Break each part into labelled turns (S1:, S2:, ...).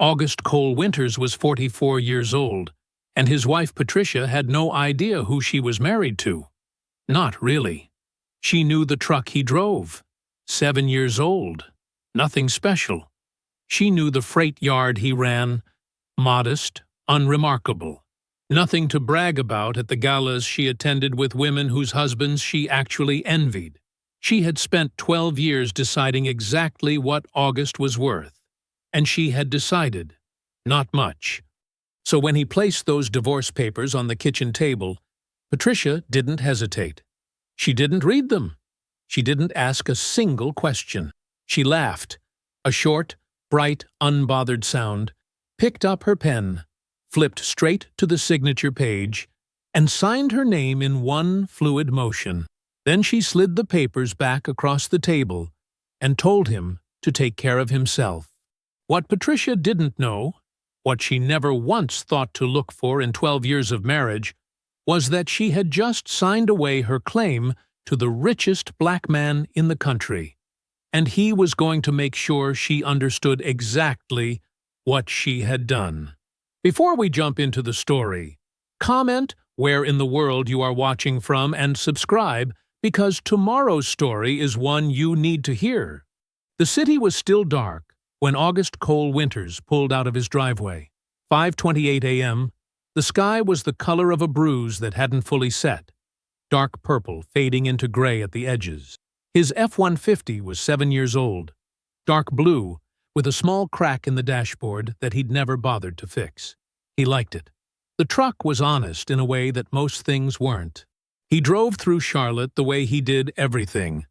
S1: August Cole Winters was 44 years old, and his wife Patricia had no idea who she was married to. Not really. She knew the truck he drove. 7 years old. Nothing special. She knew the freight yard he ran. Modest, unremarkable. Nothing to brag about at the galas she attended with women whose husbands she actually envied. She had spent 12 years deciding exactly what August was worth. And she had decided, not much. So when he placed those divorce papers on the kitchen table, Patricia didn't hesitate. She didn't read them. She didn't ask a single question. She laughed, a short, bright, unbothered sound, picked up her pen, flipped straight to the signature page, and signed her name in one fluid motion. Then she slid the papers back across the table and told him to take care of himself. What Patricia didn't know, what she never once thought to look for in 12 years of marriage, was that she had just signed away her claim to the richest black man in the country, and he was going to make sure she understood exactly what she had done. Before we jump into the story, comment where in the world you are watching from and subscribe, because tomorrow's story is one you need to hear. The city was still dark when August Cole Winters pulled out of his driveway. 5:28 a.m., the sky was the color of a bruise that hadn't fully set, dark purple fading into gray at the edges. His F-150 was 7 years old, dark blue, with a small crack in the dashboard that he'd never bothered to fix. He liked it. The truck was honest in a way that most things weren't. He drove through Charlotte the way he did everything,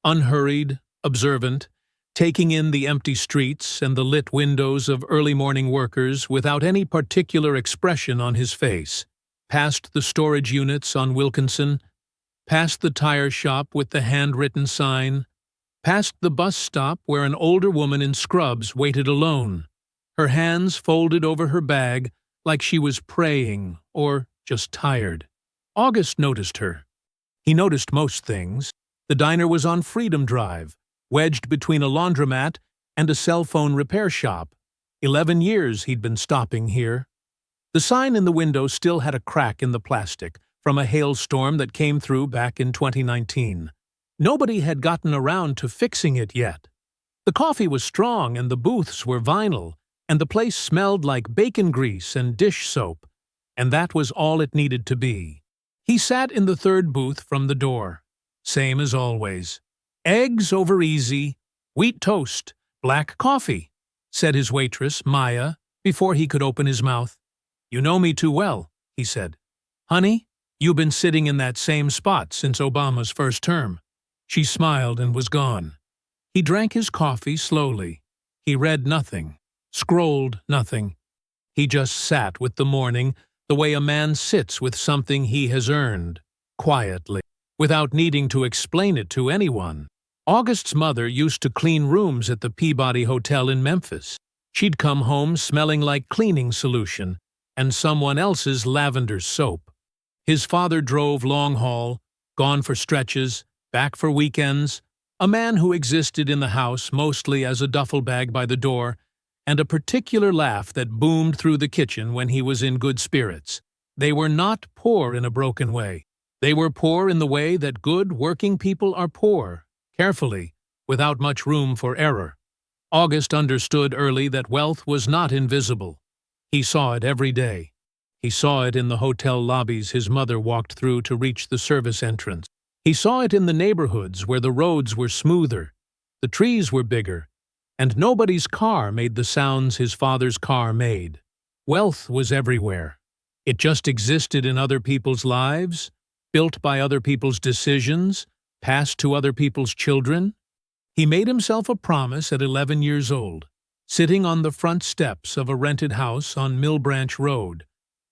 S1: unhurried, observant, taking in the empty streets and the lit windows of early-morning workers without any particular expression on his face, past the storage units on Wilkinson, past the tire shop with the handwritten sign, past the bus stop where an older woman in scrubs waited alone, her hands folded over her bag like she was praying or just tired. August noticed her. He noticed most things. The diner was on Freedom Drive, wedged between a laundromat and a cell phone repair shop. 11 years he'd been stopping here. The sign in the window still had a crack in the plastic from a hailstorm that came through back in 2019. Nobody had gotten around to fixing it yet. The coffee was strong and the booths were vinyl, and the place smelled like bacon grease and dish soap, and that was all it needed to be. He sat in the third booth from the door. Same as always. "Eggs over easy, wheat toast, black coffee," said his waitress, Maya, before he could open his mouth. "You know me too well," he said. "Honey, you've been sitting in that same spot since Obama's first term." She smiled and was gone. He drank his coffee slowly. He read nothing, scrolled nothing. He just sat with the morning the way a man sits with something he has earned, quietly, without needing to explain it to anyone. August's mother used to clean rooms at the Peabody Hotel in Memphis. She'd come home smelling like cleaning solution and someone else's lavender soap. His father drove long haul, gone for stretches, back for weekends, a man who existed in the house mostly as a duffel bag by the door, and a particular laugh that boomed through the kitchen when he was in good spirits. They were not poor in a broken way. They were poor in the way that good working people are poor, carefully, without much room for error. August understood early that wealth was not invisible. He saw it every day. He saw it in the hotel lobbies his mother walked through to reach the service entrance. He saw it in the neighborhoods where the roads were smoother, the trees were bigger, and nobody's car made the sounds his father's car made. Wealth was everywhere. It just existed in other people's lives, built by other people's decisions, passed to other people's children. He made himself a promise at 11 years old, sitting on the front steps of a rented house on Mill Branch Road,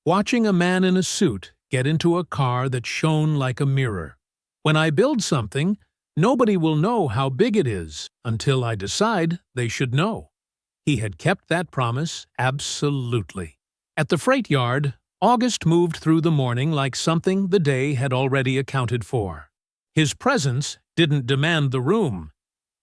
S1: watching a man in a suit get into a car that shone like a mirror. "When I build something, nobody will know how big it is until I decide they should know." He had kept that promise absolutely. At the freight yard, August moved through the morning like something the day had already accounted for. His presence didn't demand the room.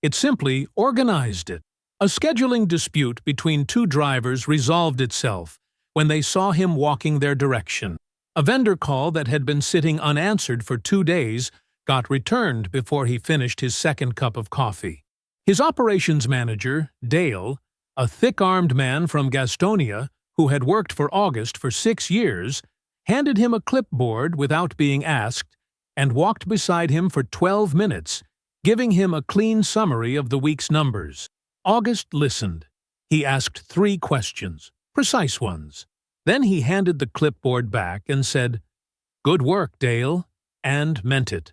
S1: It simply organized it. A scheduling dispute between two drivers resolved itself when they saw him walking their direction. A vendor call that had been sitting unanswered for 2 days got returned before he finished his second cup of coffee. His operations manager, Dale, a thick-armed man from Gastonia who had worked for August for 6 years, handed him a clipboard without being asked and walked beside him for 12 minutes, giving him a clean summary of the week's numbers. August listened. He asked 3 questions, precise ones. Then he handed the clipboard back and said, "Good work, Dale," and meant it.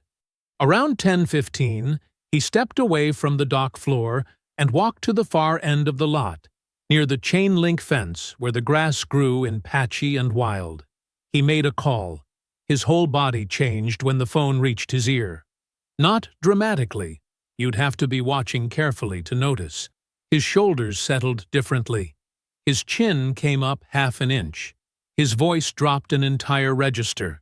S1: Around 10:15, he stepped away from the dock floor and walked to the far end of the lot, near the chain-link fence where the grass grew in patchy and wild. He made a call. His whole body changed when the phone reached his ear. Not dramatically. You'd have to be watching carefully to notice. His shoulders settled differently. His chin came up half an inch. His voice dropped an entire register.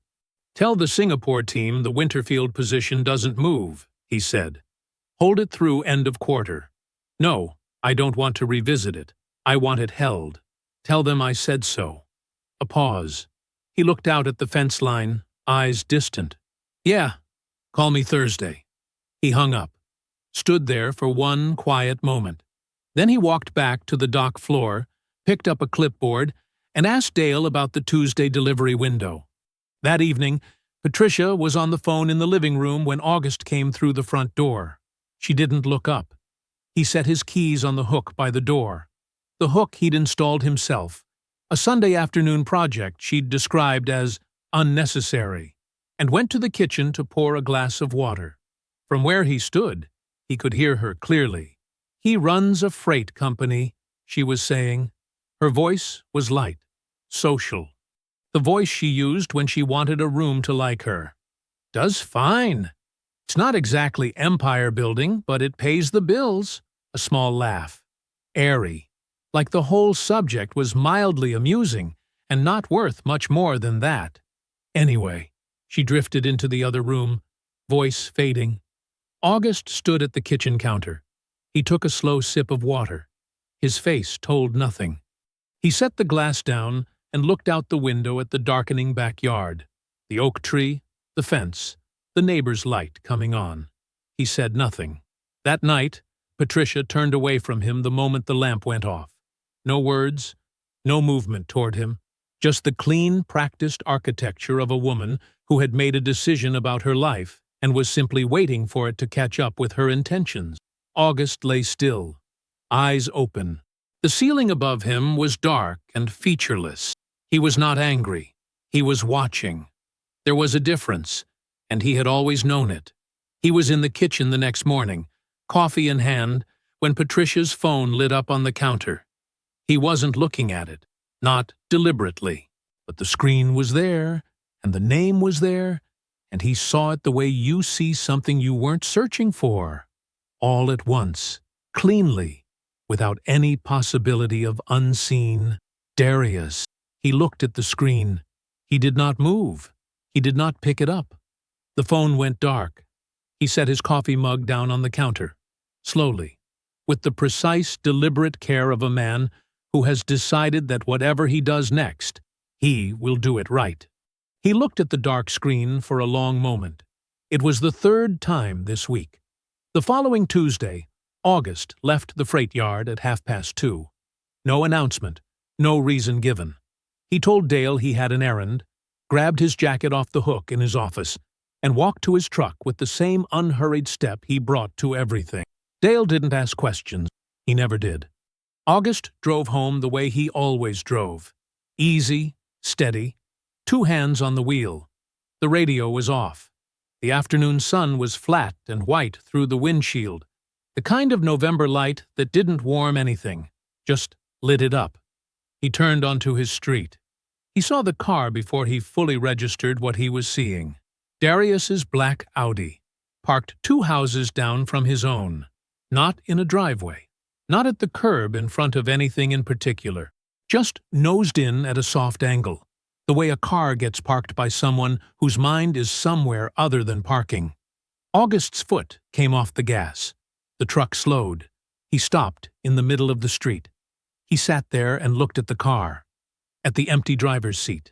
S1: "Tell the Singapore team the Winterfield position doesn't move," he said. "Hold it through end of quarter. No, I don't want to revisit it. I want it held. Tell them I said so." A pause. He looked out at the fence line, eyes distant. "Yeah, call me Thursday." He hung up, stood there for one quiet moment. Then he walked back to the dock floor, picked up a clipboard, and asked Dale about the Tuesday delivery window. That evening, Patricia was on the phone in the living room when August came through the front door. She didn't look up. He set his keys on the hook by the door. The hook he'd installed himself, a Sunday afternoon project she'd described as unnecessary, and went to the kitchen to pour a glass of water. From where he stood, he could hear her clearly. "He runs a freight company," she was saying. Her voice was light, social. The voice she used when she wanted a room to like her. "Does fine. It's not exactly empire building, but it pays the bills." A small laugh. Airy. Like the whole subject was mildly amusing and not worth much more than that. Anyway, she drifted into the other room, voice fading. August stood at the kitchen counter. He took a slow sip of water. His face told nothing. He set the glass down and looked out the window at the darkening backyard, the oak tree, the fence, the neighbor's light coming on. He said nothing. That night, Patricia turned away from him the moment the lamp went off. No words, no movement toward him, just the clean, practiced architecture of a woman who had made a decision about her life and was simply waiting for it to catch up with her intentions. August lay still, eyes open. The ceiling above him was dark and featureless. He was not angry. He was watching. There was a difference, and he had always known it. He was in the kitchen the next morning, coffee in hand, when Patricia's phone lit up on the counter. He wasn't looking at it, not deliberately, but the screen was there, and the name was there, and he saw it the way you see something you weren't searching for. All at once, cleanly, without any possibility of unseen. Darius. He looked at the screen. He did not move. He did not pick it up. The phone went dark. He set his coffee mug down on the counter, slowly, with the precise, deliberate care of a man who has decided that whatever he does next, he will do it right. He looked at the dark screen for a long moment. It was the 3rd time this week. The following Tuesday, August left the freight yard at 2:30. No announcement, no reason given. He told Dale he had an errand, grabbed his jacket off the hook in his office, and walked to his truck with the same unhurried step he brought to everything. Dale didn't ask questions. He never did. August drove home the way he always drove. Easy, steady, 2 hands on the wheel. The radio was off. The afternoon sun was flat and white through the windshield, the kind of November light that didn't warm anything, just lit it up. He turned onto his street. He saw the car before he fully registered what he was seeing. Darius's black Audi, parked 2 houses down from his own, not in a driveway, not at the curb in front of anything in particular, just nosed in at a soft angle, the way a car gets parked by someone whose mind is somewhere other than parking. August's foot came off the gas. The truck slowed. He stopped in the middle of the street. He sat there and looked at the car, at the empty driver's seat,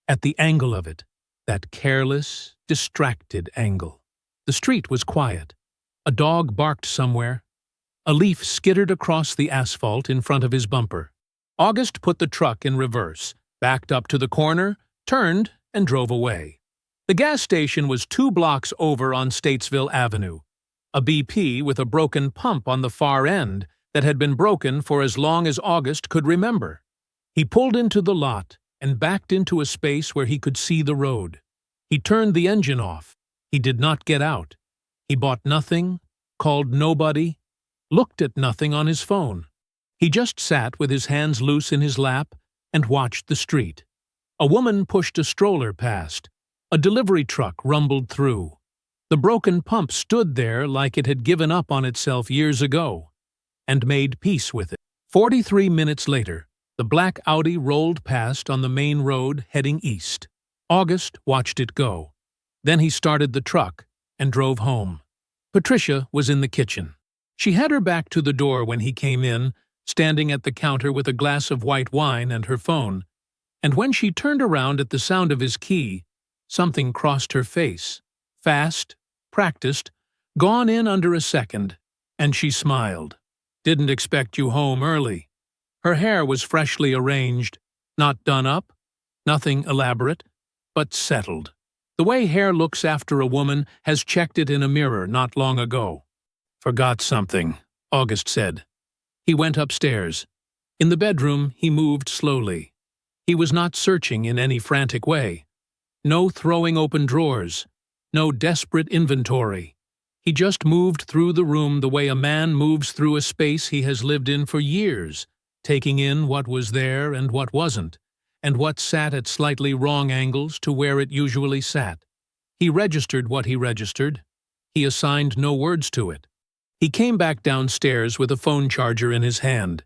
S1: at the angle of it, that careless, distracted angle. The street was quiet. A dog barked somewhere. A leaf skittered across the asphalt in front of his bumper. August put the truck in reverse, backed up to the corner, turned, and drove away. The gas station was 2 blocks over on Statesville Avenue, a BP with a broken pump on the far end that had been broken for as long as August could remember. He pulled into the lot and backed into a space where he could see the road. He turned the engine off. He did not get out. He bought nothing, called nobody, looked at nothing on his phone. He just sat with his hands loose in his lap and watched the street. A woman pushed a stroller past. A delivery truck rumbled through. The broken pump stood there like it had given up on itself years ago, and made peace with it. 43 minutes later, the black Audi rolled past on the main road heading east. August watched it go. Then he started the truck and drove home. Patricia was in the kitchen. She had her back to the door when he came in, standing at the counter with a glass of white wine and her phone. And when she turned around at the sound of his key, something crossed her face. Fast, practiced, gone in under a second, and she smiled. "Didn't expect you home early." Her hair was freshly arranged, not done up, nothing elaborate, but settled. The way hair looks after a woman has checked it in a mirror not long ago. "Forgot something," August said. He went upstairs. In the bedroom, he moved slowly. He was not searching in any frantic way. No throwing open drawers. No desperate inventory. He just moved through the room the way a man moves through a space he has lived in for years, taking in what was there and what wasn't, and what sat at slightly wrong angles to where it usually sat. He registered what he registered. He assigned no words to it. He came back downstairs with a phone charger in his hand.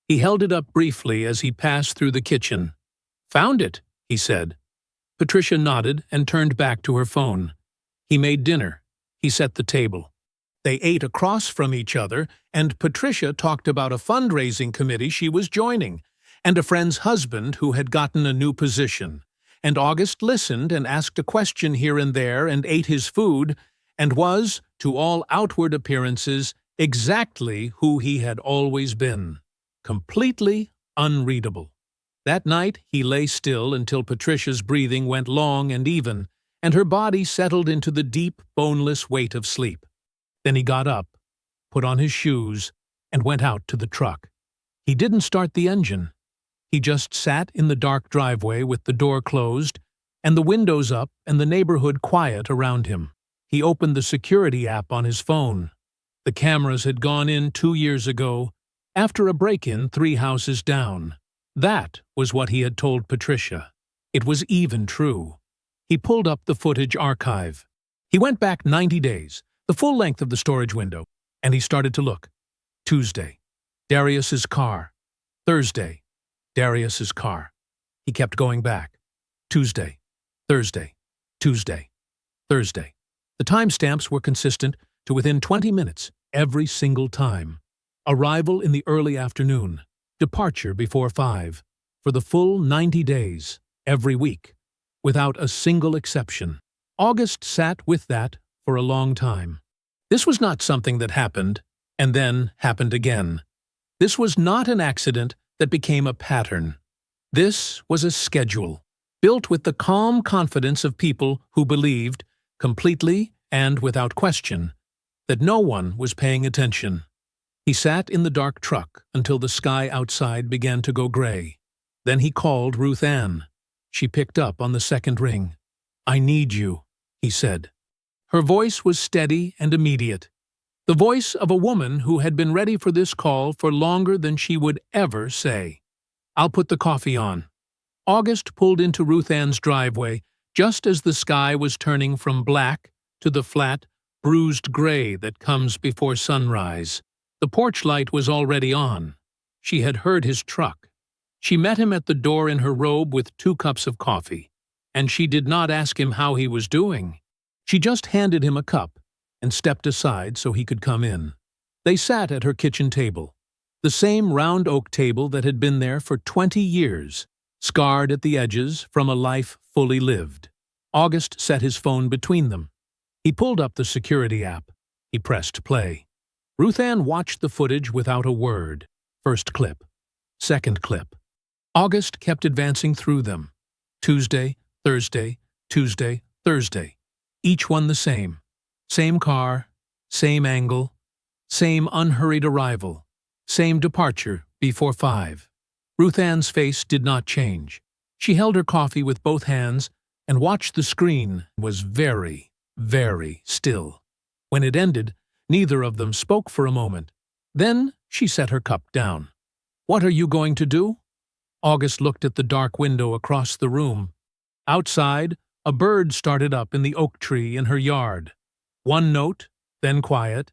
S1: He held it up briefly as he passed through the kitchen. "Found it," he said. Patricia nodded and turned back to her phone. He made dinner. He set the table. They ate across from each other, and Patricia talked about a fundraising committee she was joining, and a friend's husband who had gotten a new position. And August listened and asked a question here and there and ate his food, and was, to all outward appearances, exactly who he had always been. Completely unreadable. That night he lay still until Patricia's breathing went long and even, and her body settled into the deep, boneless weight of sleep. Then he got up, put on his shoes, and went out to the truck. He didn't start the engine. He just sat in the dark driveway with the door closed, and the windows up and the neighborhood quiet around him. He opened the security app on his phone. The cameras had gone in 2 years ago, after a break-in 3 houses down. That was what he had told Patricia. It was even true. He pulled up the footage archive. He went back 90 days, the full length of the storage window, and he started to look. Tuesday, Darius's car. Thursday, Darius's car. He kept going back. Tuesday, Thursday, Tuesday, Thursday. The timestamps were consistent to within 20 minutes every single time. Arrival in the early afternoon. Departure before 5. For the full 90 days, every week, without a single exception. August sat with that for a long time. This was not something that happened, and then happened again. This was not an accident that became a pattern. This was a schedule, built with the calm confidence of people who believed, completely and without question, that no one was paying attention. He sat in the dark truck until the sky outside began to go gray. Then he called Ruth Ann. She picked up on the second ring. "I need you," he said. Her voice was steady and immediate. The voice of a woman who had been ready for this call for longer than she would ever say. "I'll put the coffee on." August pulled into Ruth Ann's driveway just as the sky was turning from black to the flat, bruised gray that comes before sunrise. The porch light was already on. She had heard his truck. She met him at the door in her robe with 2 cups of coffee, and she did not ask him how he was doing. She just handed him a cup and stepped aside so he could come in. They sat at her kitchen table, the same round oak table that had been there for 20 years, scarred at the edges from a life fully lived. August set his phone between them. He pulled up the security app. He pressed play. Ruth Ann watched the footage without a word. First clip. Second clip. August kept advancing through them. Tuesday, Thursday, Tuesday, Thursday. Each one the same. Same car, same angle, same unhurried arrival, same departure before 5. Ruth Ann's face did not change. She held her coffee with both hands and watched the screen. Was very, very still. When it ended, neither of them spoke for a moment. Then she set her cup down. "What are you going to do?" August looked at the dark window across the room. Outside, a bird started up in the oak tree in her yard. One note, then quiet,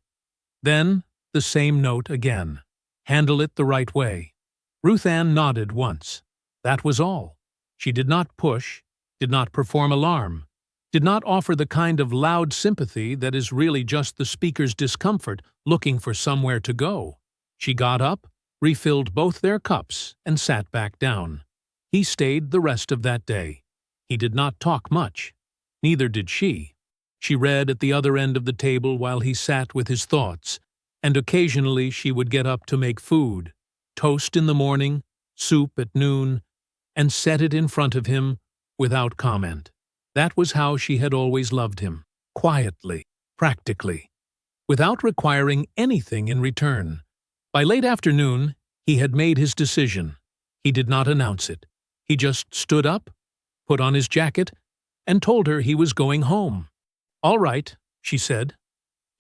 S1: then the same note again. Handle it the right way. Ruth Ann nodded once. That was all. She did not push, did not perform alarm, did not offer the kind of loud sympathy that is really just the speaker's discomfort looking for somewhere to go. She got up, refilled both their cups, and sat back down. He stayed the rest of that day. He did not talk much. Neither did she. She read at the other end of the table while he sat with his thoughts, and occasionally she would get up to make food, toast in the morning, soup at noon, and set it in front of him without comment. That was how she had always loved him, quietly, practically, without requiring anything in return. By late afternoon, he had made his decision. He did not announce it. He just stood up, put on his jacket, and told her he was going home. "All right," she said.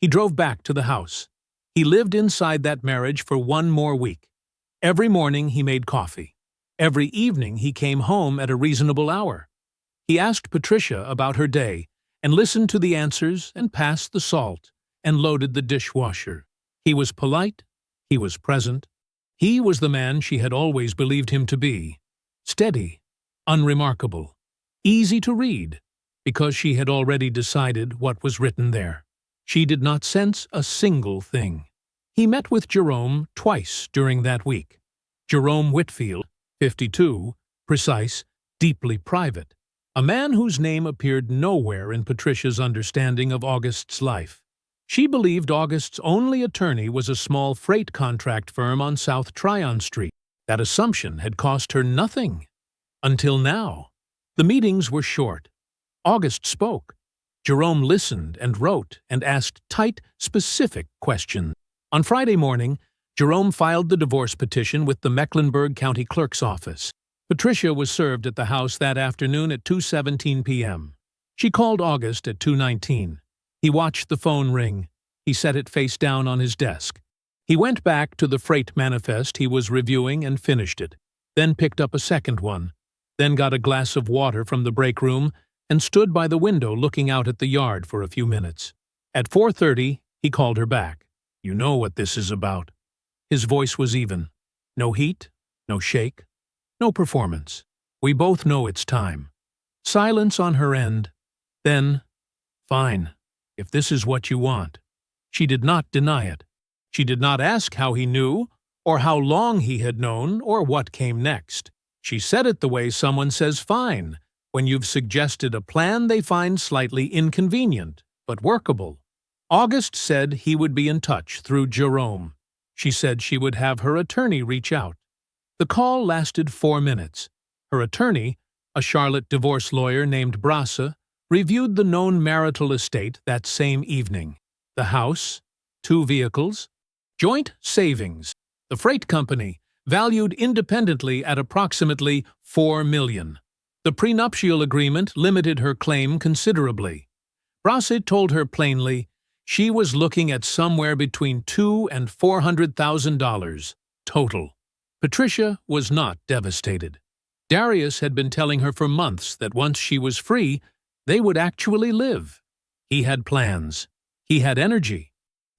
S1: He drove back to the house. He lived inside that marriage for one more week. Every morning he made coffee. Every evening he came home at a reasonable hour. He asked Patricia about her day, and listened to the answers, and passed the salt, and loaded the dishwasher. He was polite. He was present. He was the man she had always believed him to be. Steady, unremarkable, easy to read, because she had already decided what was written there. She did not sense a single thing. He met with Jerome twice during that week. Jerome Whitfield, 52, precise, deeply private, a man whose name appeared nowhere in Patricia's understanding of August's life. She believed August's only attorney was a small freight contract firm on South Tryon Street. That assumption had cost her nothing. Until now. The meetings were short. August spoke. Jerome listened and wrote and asked tight, specific questions. On Friday morning, Jerome filed the divorce petition with the Mecklenburg County Clerk's office. Patricia was served at the house that afternoon at 2:17 p.m. She called August at 2:19. He watched the phone ring. He set it face down on his desk. He went back to the freight manifest he was reviewing and finished it, then picked up a second one, then got a glass of water from the break room and stood by the window looking out at the yard for a few minutes. At 4:30, he called her back. "You know what this is about." His voice was even. No heat, no shake, no performance. "We both know it's time." Silence on her end. Then, "Fine, if this is what you want." She did not deny it. She did not ask how he knew, or how long he had known, or what came next. She said it the way someone says fine, when you've suggested a plan they find slightly inconvenient, but workable. August said he would be in touch through Jerome. She said she would have her attorney reach out. The call lasted 4 minutes. Her attorney, a Charlotte divorce lawyer named Brasse, reviewed the known marital estate that same evening. The house, 2 vehicles, joint savings, the freight company, valued independently at approximately $4 million. The prenuptial agreement limited her claim considerably. Brasse told her plainly she was looking at somewhere between $200,000 and $400,000 total. Patricia was not devastated. Darius had been telling her for months that once she was free, they would actually live. He had plans. He had energy.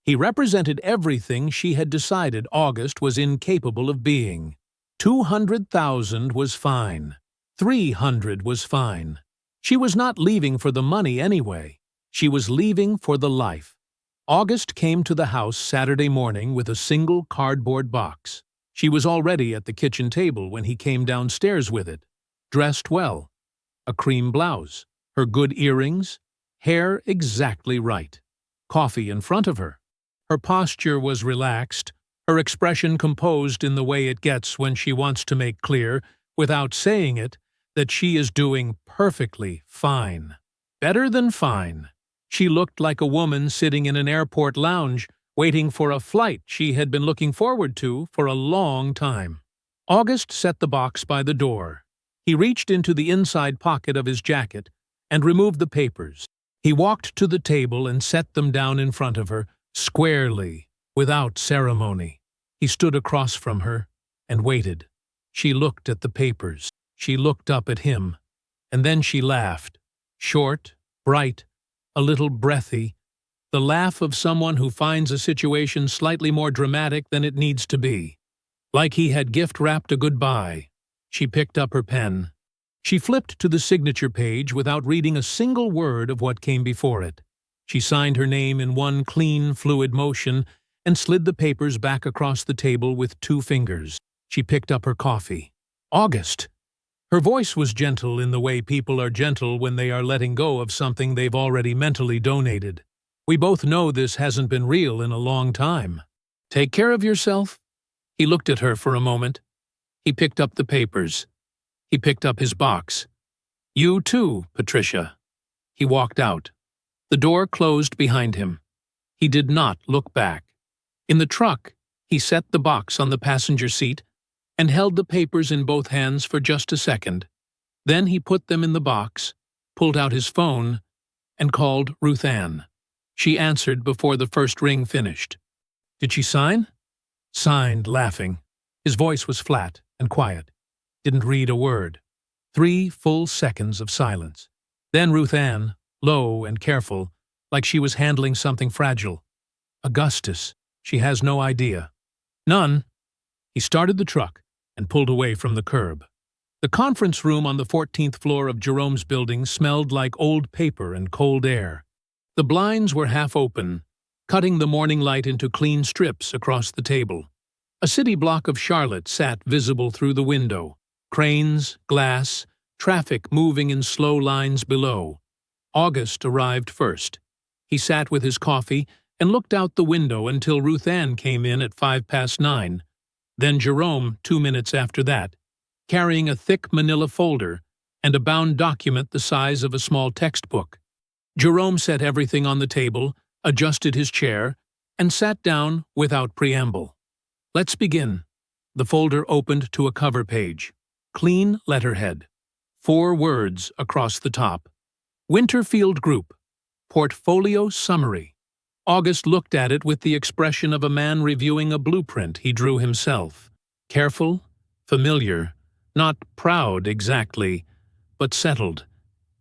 S1: He represented everything she had decided August was incapable of being. 200,000 was fine. 300 was fine. She was not leaving for the money anyway. She was leaving for the life. August came to the house Saturday morning with a single cardboard box. She was already at the kitchen table when he came downstairs with it, dressed well, a cream blouse, her good earrings, hair exactly right, coffee in front of her. Her posture was relaxed, her expression composed in the way it gets when she wants to make clear, without saying it, that she is doing perfectly fine. Better than fine. She looked like a woman sitting in an airport lounge, waiting for a flight she had been looking forward to for a long time. August set the box by the door. He reached into the inside pocket of his jacket and removed the papers. He walked to the table and set them down in front of her, squarely, without ceremony. He stood across from her and waited. She looked at the papers. She looked up at him. And then she laughed. Short, bright, a little breathy, the laugh of someone who finds a situation slightly more dramatic than it needs to be. Like he had gift-wrapped a goodbye. She picked up her pen. She flipped to the signature page without reading a single word of what came before it. She signed her name in one clean, fluid motion and slid the papers back across the table with 2 fingers. She picked up her coffee. August! Her voice was gentle in the way people are gentle when they are letting go of something they've already mentally donated. We both know this hasn't been real in a long time. Take care of yourself? He looked at her for a moment. He picked up the papers. He picked up his box. You too, Patricia. He walked out. The door closed behind him. He did not look back. In the truck, he set the box on the passenger seat and held the papers in both hands for just a second. Then he put them in the box, pulled out his phone, and called Ruth Ann. She answered before the first ring finished. Did she sign? Signed, laughing. His voice was flat and quiet. Didn't read a word. 3 full seconds of silence. Then Ruth Ann, low and careful, like she was handling something fragile. Augustus, she has no idea. None. He started the truck and pulled away from the curb. The conference room on the 14th floor of Jerome's building smelled like old paper and cold air. The blinds were half open, cutting the morning light into clean strips across the table. A city block of Charlotte sat visible through the window. Cranes, glass, traffic moving in slow lines below. August arrived first. He sat with his coffee and looked out the window until Ruth Ann came in at 9:05. Then Jerome 2 minutes after that, carrying a thick manila folder and a bound document the size of a small textbook. Jerome set everything on the table, adjusted his chair, and sat down without preamble. Let's begin. The folder opened to a cover page. Clean letterhead. 4 words across the top. Winterfield Group. Portfolio Summary. August looked at it with the expression of a man reviewing a blueprint he drew himself. Careful, familiar, not proud exactly, but settled.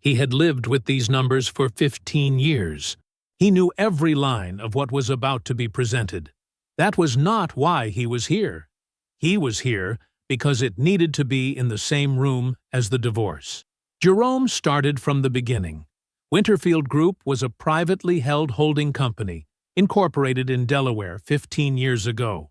S1: He had lived with these numbers for 15 years. He knew every line of what was about to be presented. That was not why he was here. He was here because it needed to be in the same room as the divorce. Jerome started from the beginning. Winterfield Group was a privately held holding company, incorporated in Delaware 15 years ago.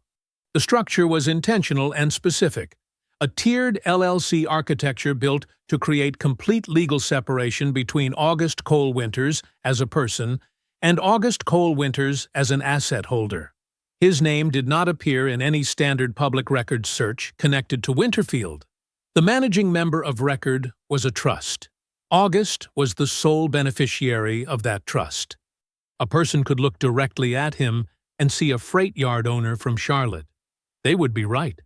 S1: The structure was intentional and specific, a tiered LLC architecture built to create complete legal separation between August Cole Winters as a person and August Cole Winters as an asset holder. His name did not appear in any standard public records search connected to Winterfield. The managing member of record was a trust. August was the sole beneficiary of that trust. A person could look directly at him and see a freight yard owner from Charlotte. They would be right.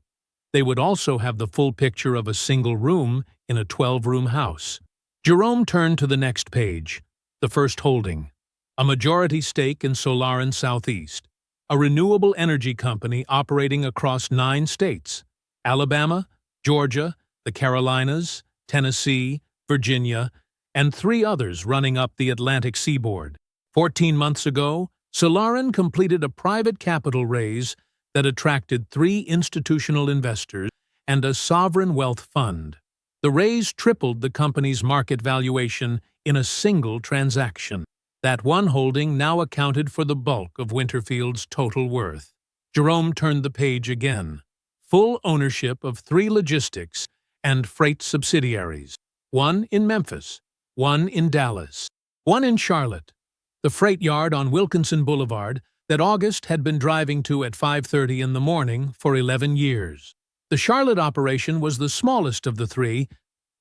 S1: They would also have the full picture of a single room in a 12-room house. Jerome turned to the next page, the first holding, a majority stake in Solarin Southeast, a renewable energy company operating across 9 states, Alabama, Georgia, the Carolinas, Tennessee, Virginia, and 3 others running up the Atlantic seaboard. 14 months ago, Solarin completed a private capital raise that attracted 3 institutional investors and a sovereign wealth fund. The raise tripled the company's market valuation in a single transaction. That one holding now accounted for the bulk of Winterfield's total worth. Jerome turned the page again. Full ownership of 3 logistics and freight subsidiaries. 1 in Memphis, 1 in Dallas, 1 in Charlotte. The freight yard on Wilkinson Boulevard that August had been driving to at 5:30 in the morning for 11 years. The Charlotte operation was the smallest of the 3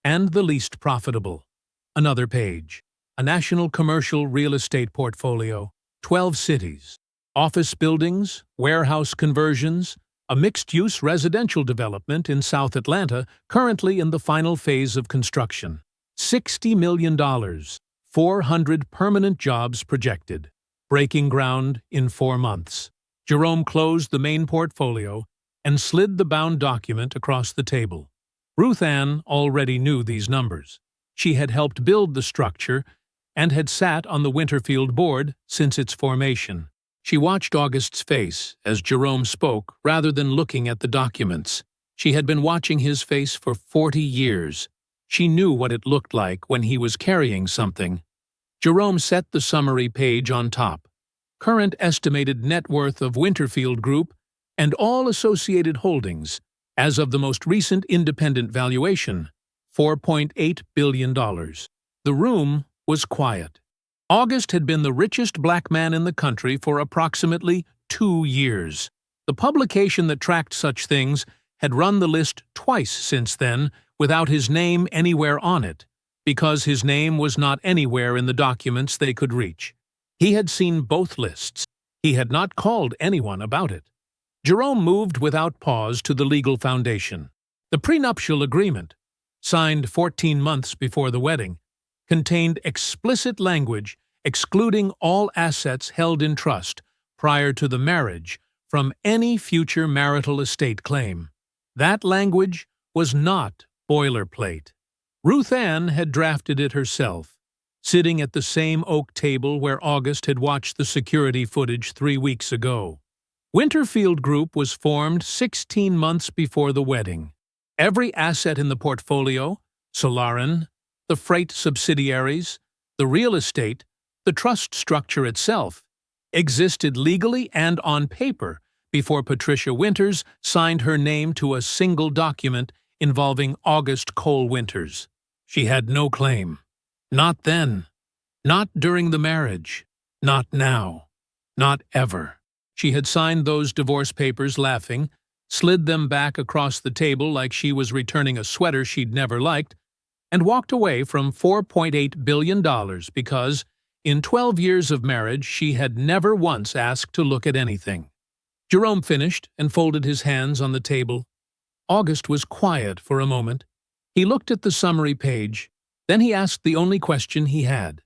S1: and the least profitable. Another page. A national commercial real estate portfolio, 12 cities, office buildings, warehouse conversions, a mixed-use residential development in South Atlanta currently in the final phase of construction. $60 million, 400 permanent jobs projected. Breaking ground in 4 months. Jerome closed the main portfolio and slid the bound document across the table. Ruth Ann already knew these numbers. She had helped build the structure and had sat on the Winterfield board since its formation. She watched August's face as Jerome spoke rather than looking at the documents. She had been watching his face for 40 years. She knew what it looked like when he was carrying something. Jerome set the summary page on top. Current estimated net worth of Winterfield Group and all associated holdings, as of the most recent independent valuation, $4.8 billion. The room was quiet. August had been the richest black man in the country for approximately 2 years. The publication that tracked such things had run the list twice since then without his name anywhere on it, because his name was not anywhere in the documents they could reach. He had seen both lists. He had not called anyone about it. Jerome moved without pause to the legal foundation. The prenuptial agreement, signed 14 months before the wedding, contained explicit language excluding all assets held in trust prior to the marriage from any future marital estate claim. That language was not boilerplate. Ruth Ann had drafted it herself, sitting at the same oak table where August had watched the security footage 3 weeks ago. Winterfield Group was formed 16 months before the wedding. Every asset in the portfolio, Solarin, the freight subsidiaries, the real estate, the trust structure itself, existed legally and on paper before Patricia Winters signed her name to a single document involving August Cole Winters. She had no claim. Not then. Not during the marriage. Not now. Not ever. She had signed those divorce papers laughing, slid them back across the table like she was returning a sweater she'd never liked, and walked away from $4.8 billion because, in 12 years of marriage, she had never once asked to look at anything. Jerome finished and folded his hands on the table. August was quiet for a moment. He looked at the summary page. Then he asked the only question he had.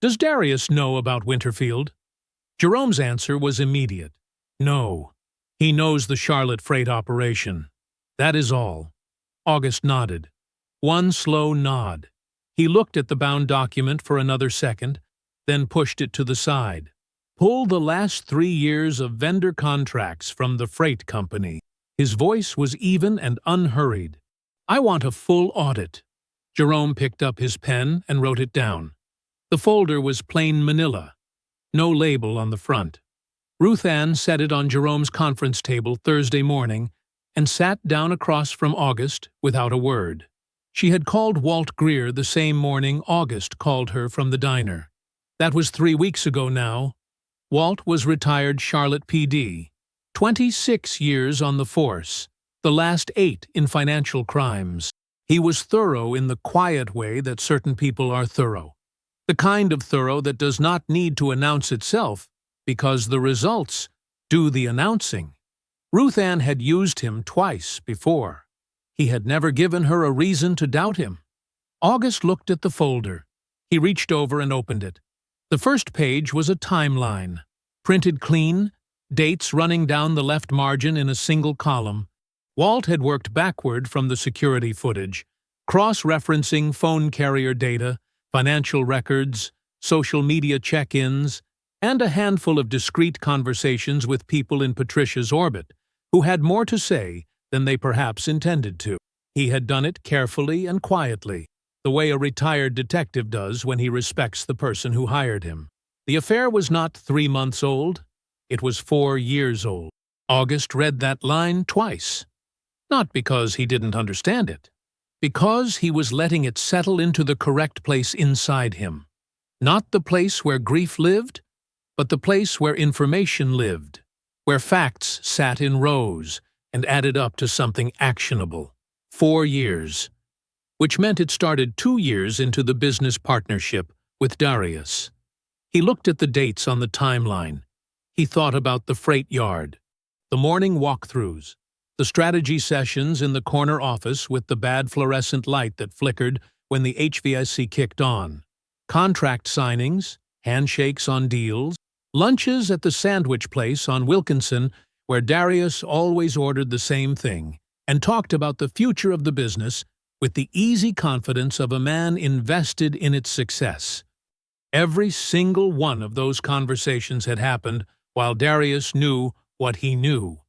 S1: "Does Darius know about Winterfield?" Jerome's answer was immediate. "No. He knows the Charlotte freight operation. That is all." August nodded. One slow nod. He looked at the bound document for another second, then pushed it to the side. "Pull the last 3 years of vendor contracts from the freight company." His voice was even and unhurried. "I want a full audit." Jerome picked up his pen and wrote it down. The folder was plain manila. No label on the front. Ruth Ann set it on Jerome's conference table Thursday morning and sat down across from August without a word. She had called Walt Greer the same morning August called her from the diner. That was 3 weeks ago now. Walt was retired Charlotte PD, 26 years on the force, the last 8 in financial crimes. He was thorough in the quiet way that certain people are thorough. The kind of thorough that does not need to announce itself, because the results do the announcing. Ruth Ann had used him twice before. He had never given her a reason to doubt him. August looked at the folder. He reached over and opened it. The first page was a timeline, printed clean, dates running down the left margin in a single column. Walt had worked backward from the security footage, cross-referencing phone carrier data, financial records, social media check-ins, and a handful of discreet conversations with people in Patricia's orbit, who had more to say than they perhaps intended to. He had done it carefully and quietly, the way a retired detective does when he respects the person who hired him. The affair was not 3 months old, it was 4 years old. August read that line twice. Not because he didn't understand it, because he was letting it settle into the correct place inside him. Not the place where grief lived, but the place where information lived, where facts sat in rows and added up to something actionable. 4 years, which meant it started 2 years into the business partnership with Darius. He looked at the dates on the timeline. He thought about the freight yard, the morning walkthroughs, the strategy sessions in the corner office with the bad fluorescent light that flickered when the HVAC kicked on, contract signings, handshakes on deals, lunches at the sandwich place on Wilkinson where Darius always ordered the same thing and talked about the future of the business with the easy confidence of a man invested in its success. Every single one of those conversations had happened while Darius knew what he knew.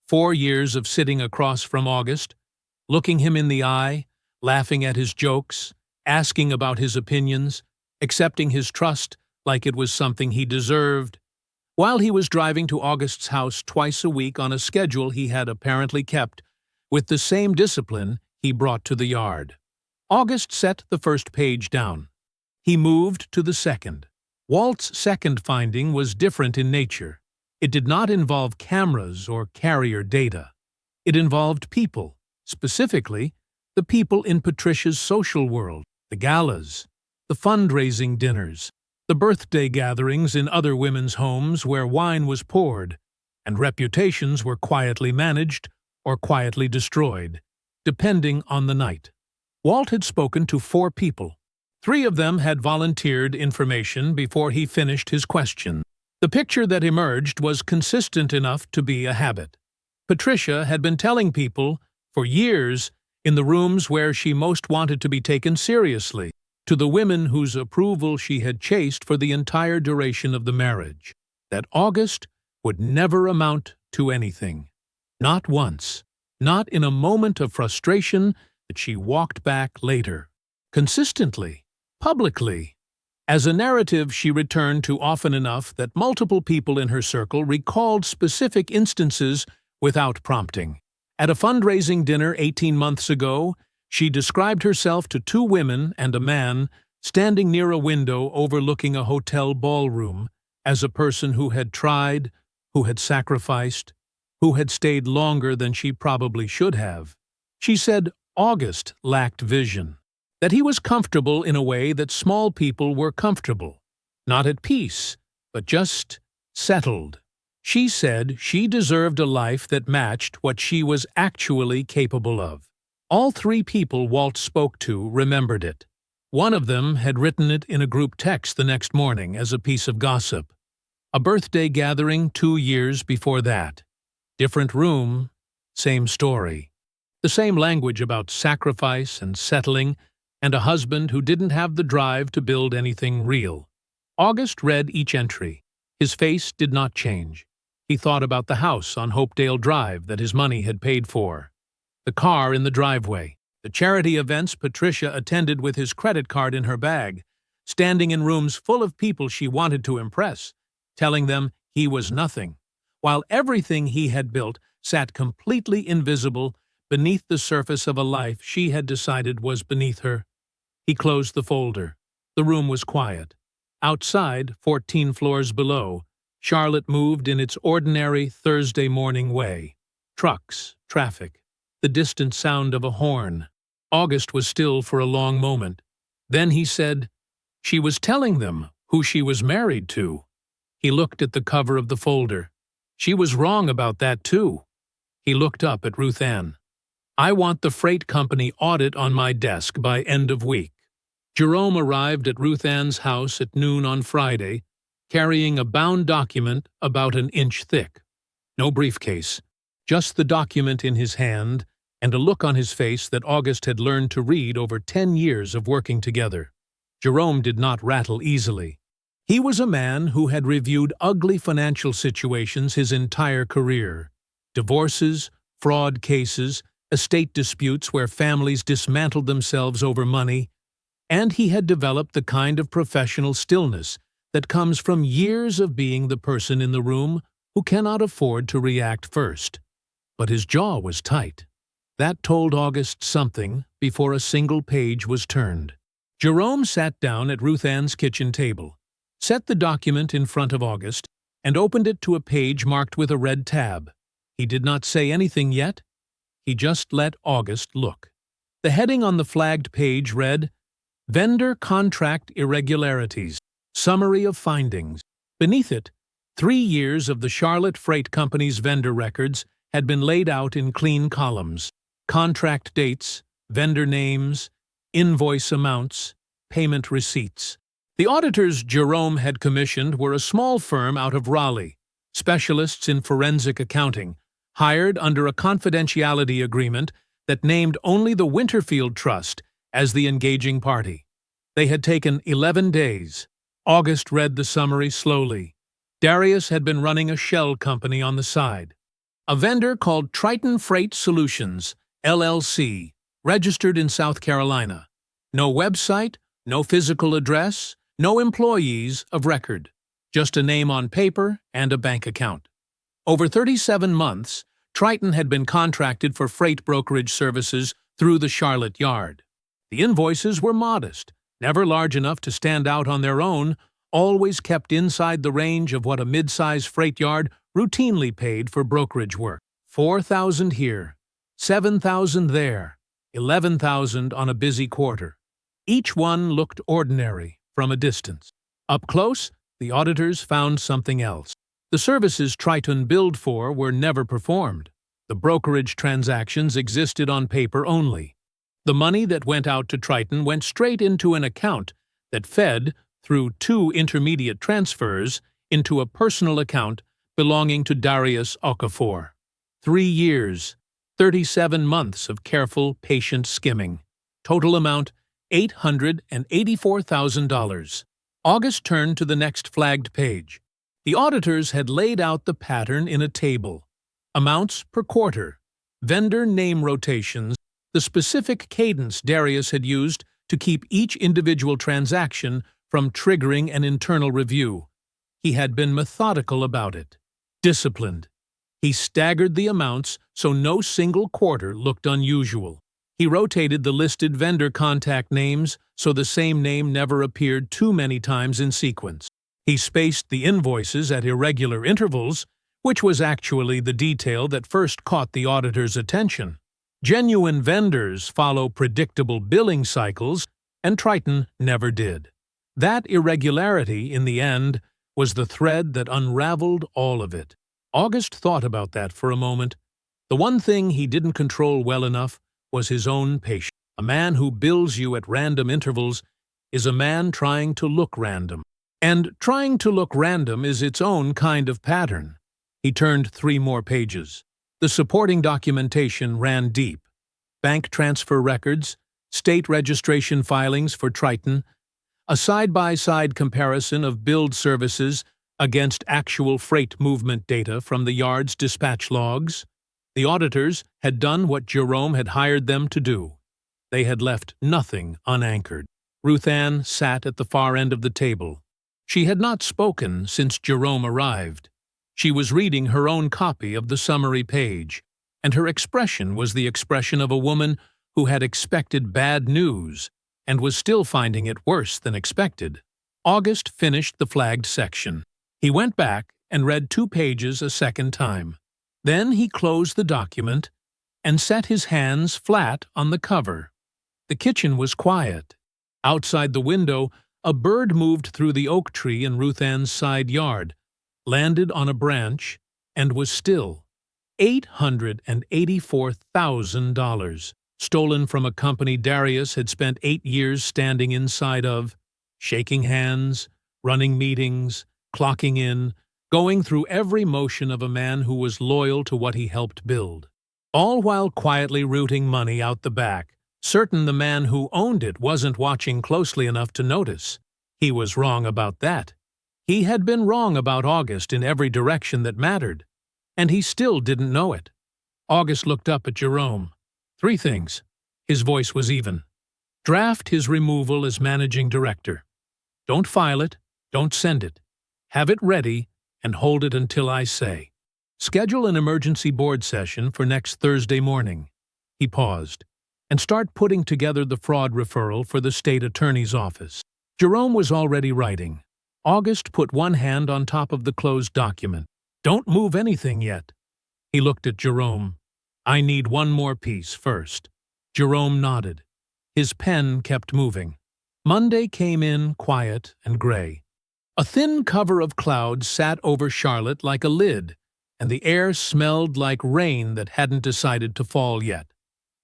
S1: 4 years of sitting across from August, looking him in the eye, laughing at his jokes, asking about his opinions, accepting his trust like it was something he deserved. While he was driving to August's house twice a week on a schedule he had apparently kept, with the same discipline he brought to the yard. August set the first page down. He moved to the second. Walt's second finding was different in nature. It did not involve cameras or carrier data. It involved people, specifically the people in Patricia's social world, the galas, the fundraising dinners, the birthday gatherings in other women's homes where wine was poured, and reputations were quietly managed or quietly destroyed, depending on the night. Walt had spoken to 4 people. 3 of them had volunteered information before he finished his question. The picture that emerged was consistent enough to be a habit. Patricia had been telling people, for years, in the rooms where she most wanted to be taken seriously, to the women whose approval she had chased for the entire duration of the marriage, that August would never amount to anything. Not once. Not in a moment of frustration that she walked back later. Consistently. Publicly. As a narrative she returned to often enough that multiple people in her circle recalled specific instances without prompting. At a fundraising dinner 18 months ago, she described herself to 2 women and a man standing near a window overlooking a hotel ballroom as a person who had tried, who had sacrificed, who had stayed longer than she probably should have. She said August lacked vision, that he was comfortable in a way that small people were comfortable, not at peace, but just settled. She said she deserved a life that matched what she was actually capable of. All 3 people Walt spoke to remembered it. One of them had written it in a group text the next morning as a piece of gossip. A birthday gathering 2 years before that. Different room, same story. The same language about sacrifice and settling, and a husband who didn't have the drive to build anything real. August read each entry. His face did not change. He thought about the house on Hopedale Drive that his money had paid for, the car in the driveway, the charity events Patricia attended with his credit card in her bag, standing in rooms full of people she wanted to impress, telling them he was nothing, while everything he had built sat completely invisible beneath the surface of a life she had decided was beneath her. He closed the folder. The room was quiet. Outside, 14 floors below, Charlotte moved in its ordinary Thursday morning way. Trucks, traffic, the distant sound of a horn. August was still for a long moment. Then he said, she was telling them who she was married to. He looked at the cover of the folder. She was wrong about that too. He looked up at Ruth Ann. I want the freight company audit on my desk by end of week. Jerome arrived at Ruth Ann's house at noon on Friday, carrying a bound document about an inch thick. No briefcase, just the document in his hand and a look on his face that August had learned to read over 10 years of working together. Jerome did not rattle easily. He was a man who had reviewed ugly financial situations his entire career. Divorces, fraud cases, estate disputes where families dismantled themselves over money, and he had developed the kind of professional stillness that comes from years of being the person in the room who cannot afford to react first. But his jaw was tight. That told August something before a single page was turned. Jerome sat down at Ruth Ann's kitchen table, set the document in front of August, and opened it to a page marked with a red tab. He did not say anything yet. He just let August look. The heading on the flagged page read, Vendor Contract Irregularities. Summary of Findings. Beneath it, 3 years of the Charlotte Freight Company's vendor records had been laid out in clean columns. Contract dates, vendor names, invoice amounts, payment receipts. The auditors Jerome had commissioned were a small firm out of Raleigh, specialists in forensic accounting, hired under a confidentiality agreement that named only the Winterfield Trust as the engaging party. They had taken 11 days. August read the summary slowly. Darius had been running a shell company on the side. A vendor called Triton Freight Solutions, LLC, registered in South Carolina. No website, no physical address, no employees of record. Just a name on paper and a bank account. Over 37 months, Triton had been contracted for freight brokerage services through the Charlotte yard. The invoices were modest, never large enough to stand out on their own, always kept inside the range of what a mid-size freight yard routinely paid for brokerage work. $4,000 here, $7,000 there, $11,000 on a busy quarter. Each one looked ordinary from a distance. Up close, the auditors found something else. The services Triton billed for were never performed. The brokerage transactions existed on paper only. The money that went out to Triton went straight into an account that fed, through 2 intermediate transfers, into a personal account belonging to Darius Okafor. 3 years, 37 months of careful, patient skimming. Total amount, $884,000. August turned to the next flagged page. The auditors had laid out the pattern in a table. Amounts per quarter, vendor name rotations, the specific cadence Darius had used to keep each individual transaction from triggering an internal review. He had been methodical about it. Disciplined. He staggered the amounts so no single quarter looked unusual. He rotated the listed vendor contact names so the same name never appeared too many times in sequence. He spaced the invoices at irregular intervals, which was actually the detail that first caught the auditor's attention. Genuine vendors follow predictable billing cycles, and Triton never did. That irregularity, in the end, was the thread that unraveled all of it. August thought about that for a moment. The one thing he didn't control well enough was his own patience. A man who bills you at random intervals is a man trying to look random. And trying to look random is its own kind of pattern. He turned 3 more pages. The supporting documentation ran deep. Bank transfer records, state registration filings for Triton, a side-by-side comparison of billed services against actual freight movement data from the yard's dispatch logs. The auditors had done what Jerome had hired them to do. They had left nothing unanchored. Ruth Ann sat at the far end of the table. She had not spoken since Jerome arrived. She was reading her own copy of the summary page, and her expression was the expression of a woman who had expected bad news and was still finding it worse than expected. August finished the flagged section. He went back and read 2 pages a second time. Then he closed the document and set his hands flat on the cover. The kitchen was quiet. Outside the window, a bird moved through the oak tree in Ruth Ann's side yard, landed on a branch, and was still. $884,000, stolen from a company Darius had spent 8 years standing inside of, shaking hands, running meetings, clocking in, going through every motion of a man who was loyal to what he helped build. All while quietly rooting money out the back, certain the man who owned it wasn't watching closely enough to notice. He was wrong about that. He had been wrong about August in every direction that mattered, and he still didn't know it. August looked up at Jerome. 3 things. His voice was even. Draft his removal as managing director. Don't file it. Don't send it. Have it ready and hold it until I say. Schedule an emergency board session for next Thursday morning." He paused. "And start putting together the fraud referral for the state attorney's office." Jerome was already writing. August put one hand on top of the closed document. "Don't move anything yet." He looked at Jerome. "I need one more piece first." Jerome nodded. His pen kept moving. Monday came in quiet and gray. A thin cover of clouds sat over Charlotte like a lid, and the air smelled like rain that hadn't decided to fall yet.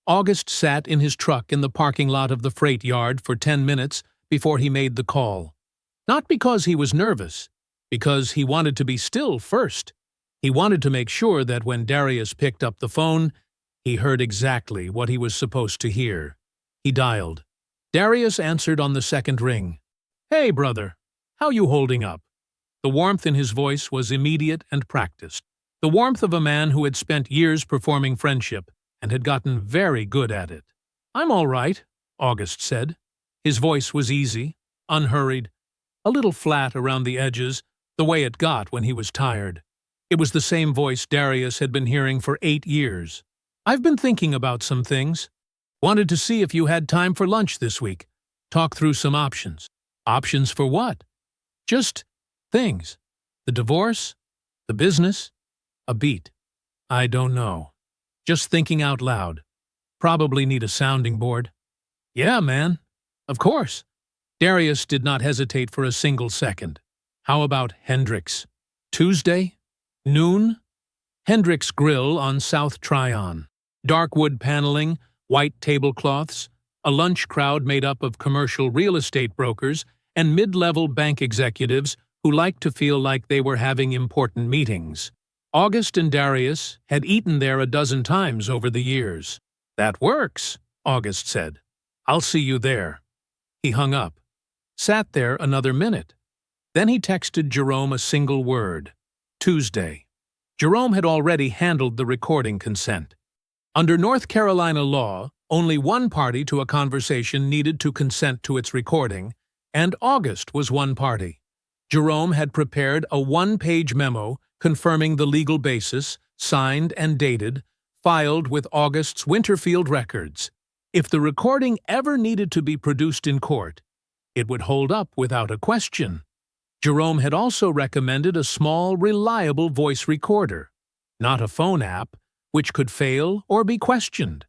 S1: August sat in his truck in the parking lot of the freight yard for 10 minutes before he made the call. Not because he was nervous, because he wanted to be still first. He wanted to make sure that when Darius picked up the phone, he heard exactly what he was supposed to hear. He dialed. Darius answered on the second ring. "Hey, brother. How you holding up?" The warmth in his voice was immediate and practiced. The warmth of a man who had spent years performing friendship and had gotten very good at it. "I'm all right," August said. His voice was easy, unhurried, a little flat around the edges, the way it got when he was tired. It was the same voice Darius had been hearing for 8 years. "I've been thinking about some things. Wanted to see if you had time for lunch this week. Talk through some options." "Options for what?" "Just things. The divorce? The business? A beat. I don't know. Just thinking out loud. Probably need a sounding board." "Yeah, man. Of course." Darius did not hesitate for a single second. "How about Hendricks? Tuesday? Noon?" Hendricks Grill on South Tryon. Dark wood paneling, white tablecloths, a lunch crowd made up of commercial real estate brokers and mid-level bank executives who liked to feel like they were having important meetings. August and Darius had eaten there a dozen times over the years. "That works," August said. "I'll see you there." He hung up, sat there another minute. Then he texted Jerome a single word: Tuesday. Jerome had already handled the recording consent. Under North Carolina law, only one party to a conversation needed to consent to its recording, and August was one party. Jerome had prepared a one-page memo confirming the legal basis, signed and dated, filed with August's Winterfield records. If the recording ever needed to be produced in court, it would hold up without a question. Jerome had also recommended a small, reliable voice recorder, not a phone app, which could fail or be questioned.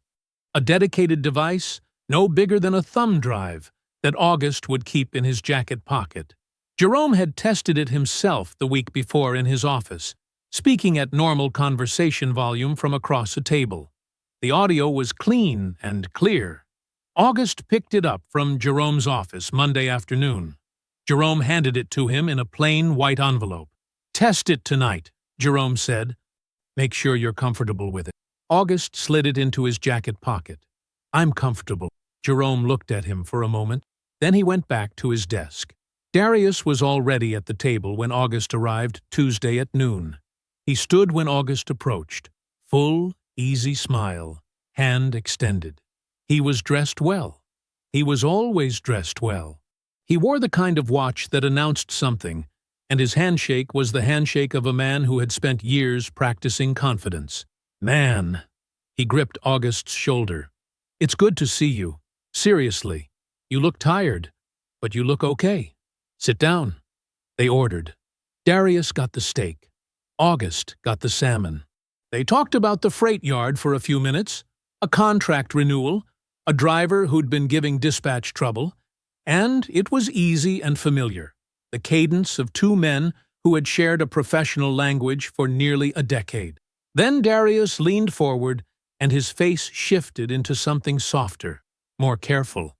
S1: A dedicated device, no bigger than a thumb drive, that August would keep in his jacket pocket. Jerome had tested it himself the week before in his office, speaking at normal conversation volume from across a table. The audio was clean and clear. August picked it up from Jerome's office Monday afternoon. Jerome handed it to him in a plain white envelope. "Test it tonight," Jerome said. "Make sure you're comfortable with it." August slid it into his jacket pocket. "I'm comfortable." Jerome looked at him for a moment. Then he went back to his desk. Darius was already at the table when August arrived Tuesday at noon. He stood when August approached. Full, easy smile, hand extended. He was dressed well. He was always dressed well. He wore the kind of watch that announced something, and his handshake was the handshake of a man who had spent years practicing confidence. "Man," he gripped August's shoulder. "It's good to see you. Seriously. You look tired, but you look okay. Sit down." They ordered. Darius got the steak. August got the salmon. They talked about the freight yard for a few minutes, a contract renewal, a driver who'd been giving dispatch trouble, and it was easy and familiar, the cadence of two men who had shared a professional language for nearly a decade. Then Darius leaned forward, and his face shifted into something softer, more careful.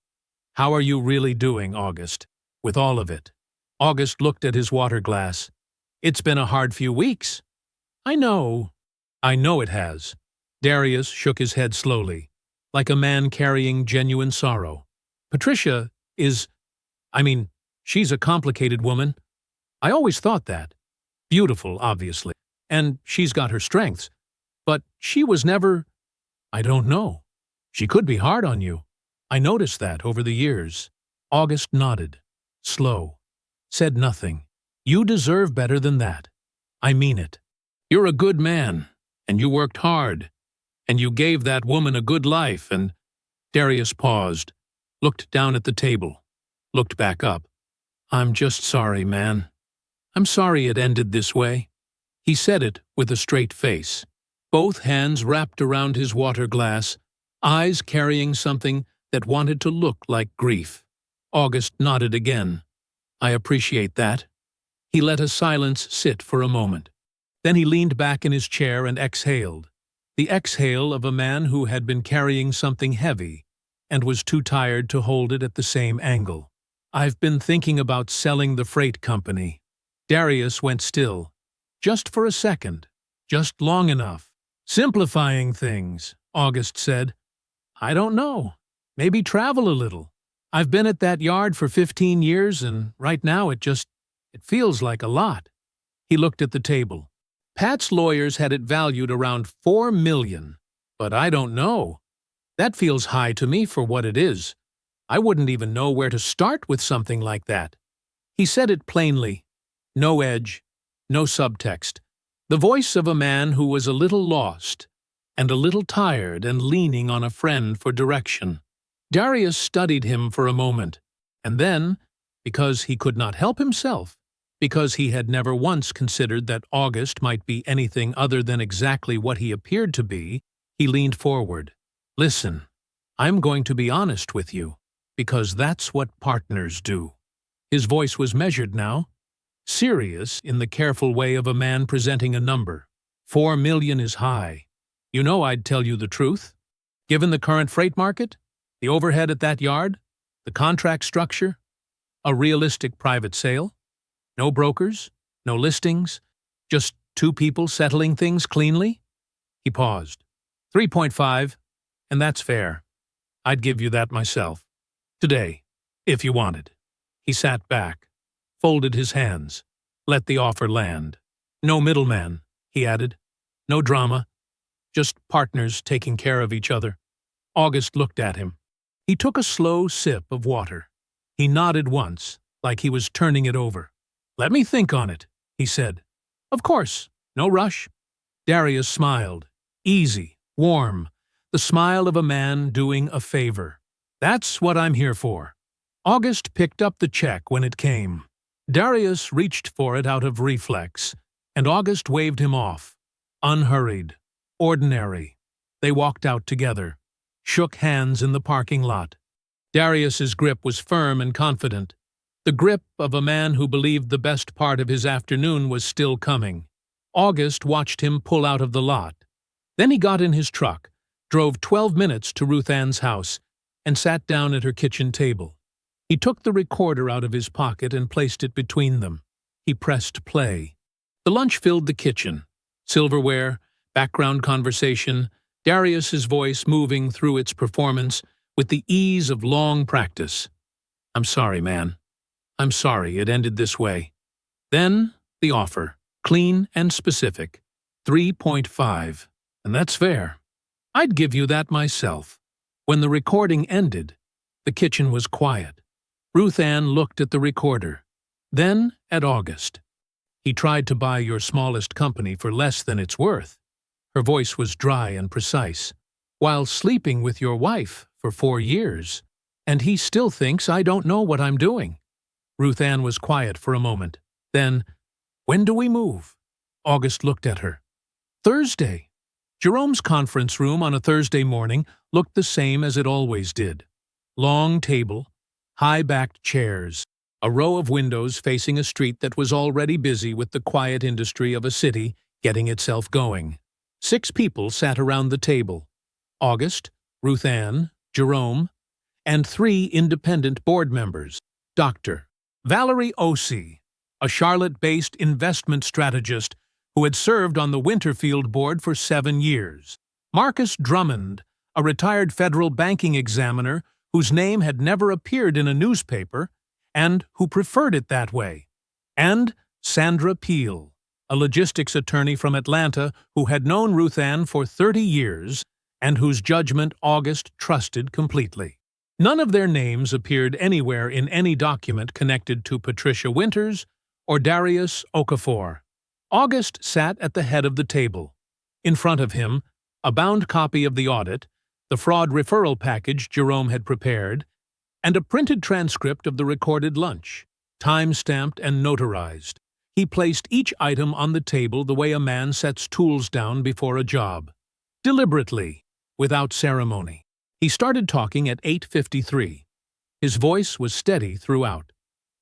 S1: "How are you really doing, August, with all of it?" August looked at his water glass. "It's been a hard few weeks." "I know it has." Darius shook his head slowly, like a man carrying genuine sorrow. "Patricia she's a complicated woman. I always thought that. Beautiful, obviously, and she's got her strengths. But she was never, I don't know. She could be hard on you. I noticed that over the years." August nodded. Slow. said nothing. "You deserve better than that. I mean it. You're a good man, and you worked hard, and you gave that woman a good life, and—" Darius paused, looked down at the table, looked back up. "I'm just sorry, man. I'm sorry it ended this way." He said it with a straight face, both hands wrapped around his water glass, eyes carrying something that wanted to look like grief. August nodded again. "I appreciate that." He let a silence sit for a moment. Then he leaned back in his chair and exhaled, the exhale of a man who had been carrying something heavy and was too tired to hold it at the same angle. "I've been thinking about selling the freight company." Darius went still. Just for a second. Just long enough. "Simplifying things," August said. "I don't know. Maybe travel a little. I've been at that yard for 15 years, and right now it feels like a lot." He looked at the table. "Pat's lawyers had it valued around $4 million. But I don't know. That feels high to me for what it is. I wouldn't even know where to start with something like that." He said it plainly. No edge, no subtext. The voice of a man who was a little lost, and a little tired and leaning on a friend for direction. Darius studied him for a moment, and then, because he could not help himself, because he had never once considered that August might be anything other than exactly what he appeared to be, he leaned forward. "Listen, I'm going to be honest with you, because that's what partners do." His voice was measured now, serious in the careful way of a man presenting a number. $4 million is high. You know I'd tell you the truth. Given the current freight market, the overhead at that yard, the contract structure, a realistic private sale, no brokers, no listings, just two people settling things cleanly. He paused. 3.5, and that's fair. I'd give you that myself. Today, if you wanted. He sat back, folded his hands, let the offer land. No middleman, he added. No drama. Just partners taking care of each other. August looked at him. He took a slow sip of water. He nodded once, like he was turning it over. "Let me think on it," he said. "Of course, no rush." Darius smiled. Easy, warm, the smile of a man doing a favor. "That's what I'm here for." August picked up the check when it came. Darius reached for it out of reflex, and August waved him off. Unhurried, ordinary. They walked out together, shook hands in the parking lot. Darius's grip was firm and confident, the grip of a man who believed the best part of his afternoon was still coming. August watched him pull out of the lot. Then he got in his truck, drove 12 minutes to Ruth Ann's house, and sat down at her kitchen table. He took the recorder out of his pocket and placed it between them. He pressed play. The lunch filled the kitchen. Silverware, background conversation, Darius's voice moving through its performance with the ease of long practice. "I'm sorry, man. I'm sorry it ended this way." Then the offer, clean and specific. 3.5. And that's fair. I'd give you that myself. When the recording ended, the kitchen was quiet. Ruth Ann looked at the recorder, then at August. "He tried to buy your smallest company for less than it's worth." Her voice was dry and precise. "While sleeping with your wife for 4 years. And he still thinks I don't know what I'm doing." Ruth Ann was quiet for a moment. Then, "When do we move?" August looked at her. "Thursday." Jerome's conference room on a Thursday morning looked the same as it always did. Long table, high-backed chairs, a row of windows facing a street that was already busy with the quiet industry of a city getting itself going. 6 people sat around the table. August, Ruth Ann, Jerome, and 3 independent board members. Dr. Valerie Ossie, a Charlotte-based investment strategist who had served on the Winterfield board for 7 years. Marcus Drummond, a retired federal banking examiner whose name had never appeared in a newspaper and who preferred it that way. And Sandra Peel, a logistics attorney from Atlanta who had known Ruth Ann for 30 years and whose judgment August trusted completely. None of their names appeared anywhere in any document connected to Patricia Winters or Darius Okafor. August sat at the head of the table. In front of him, a bound copy of the audit, the fraud referral package Jerome had prepared, and a printed transcript of the recorded lunch, time-stamped and notarized. He placed each item on the table the way a man sets tools down before a job. Deliberately, without ceremony. He started talking at 8:53. His voice was steady throughout.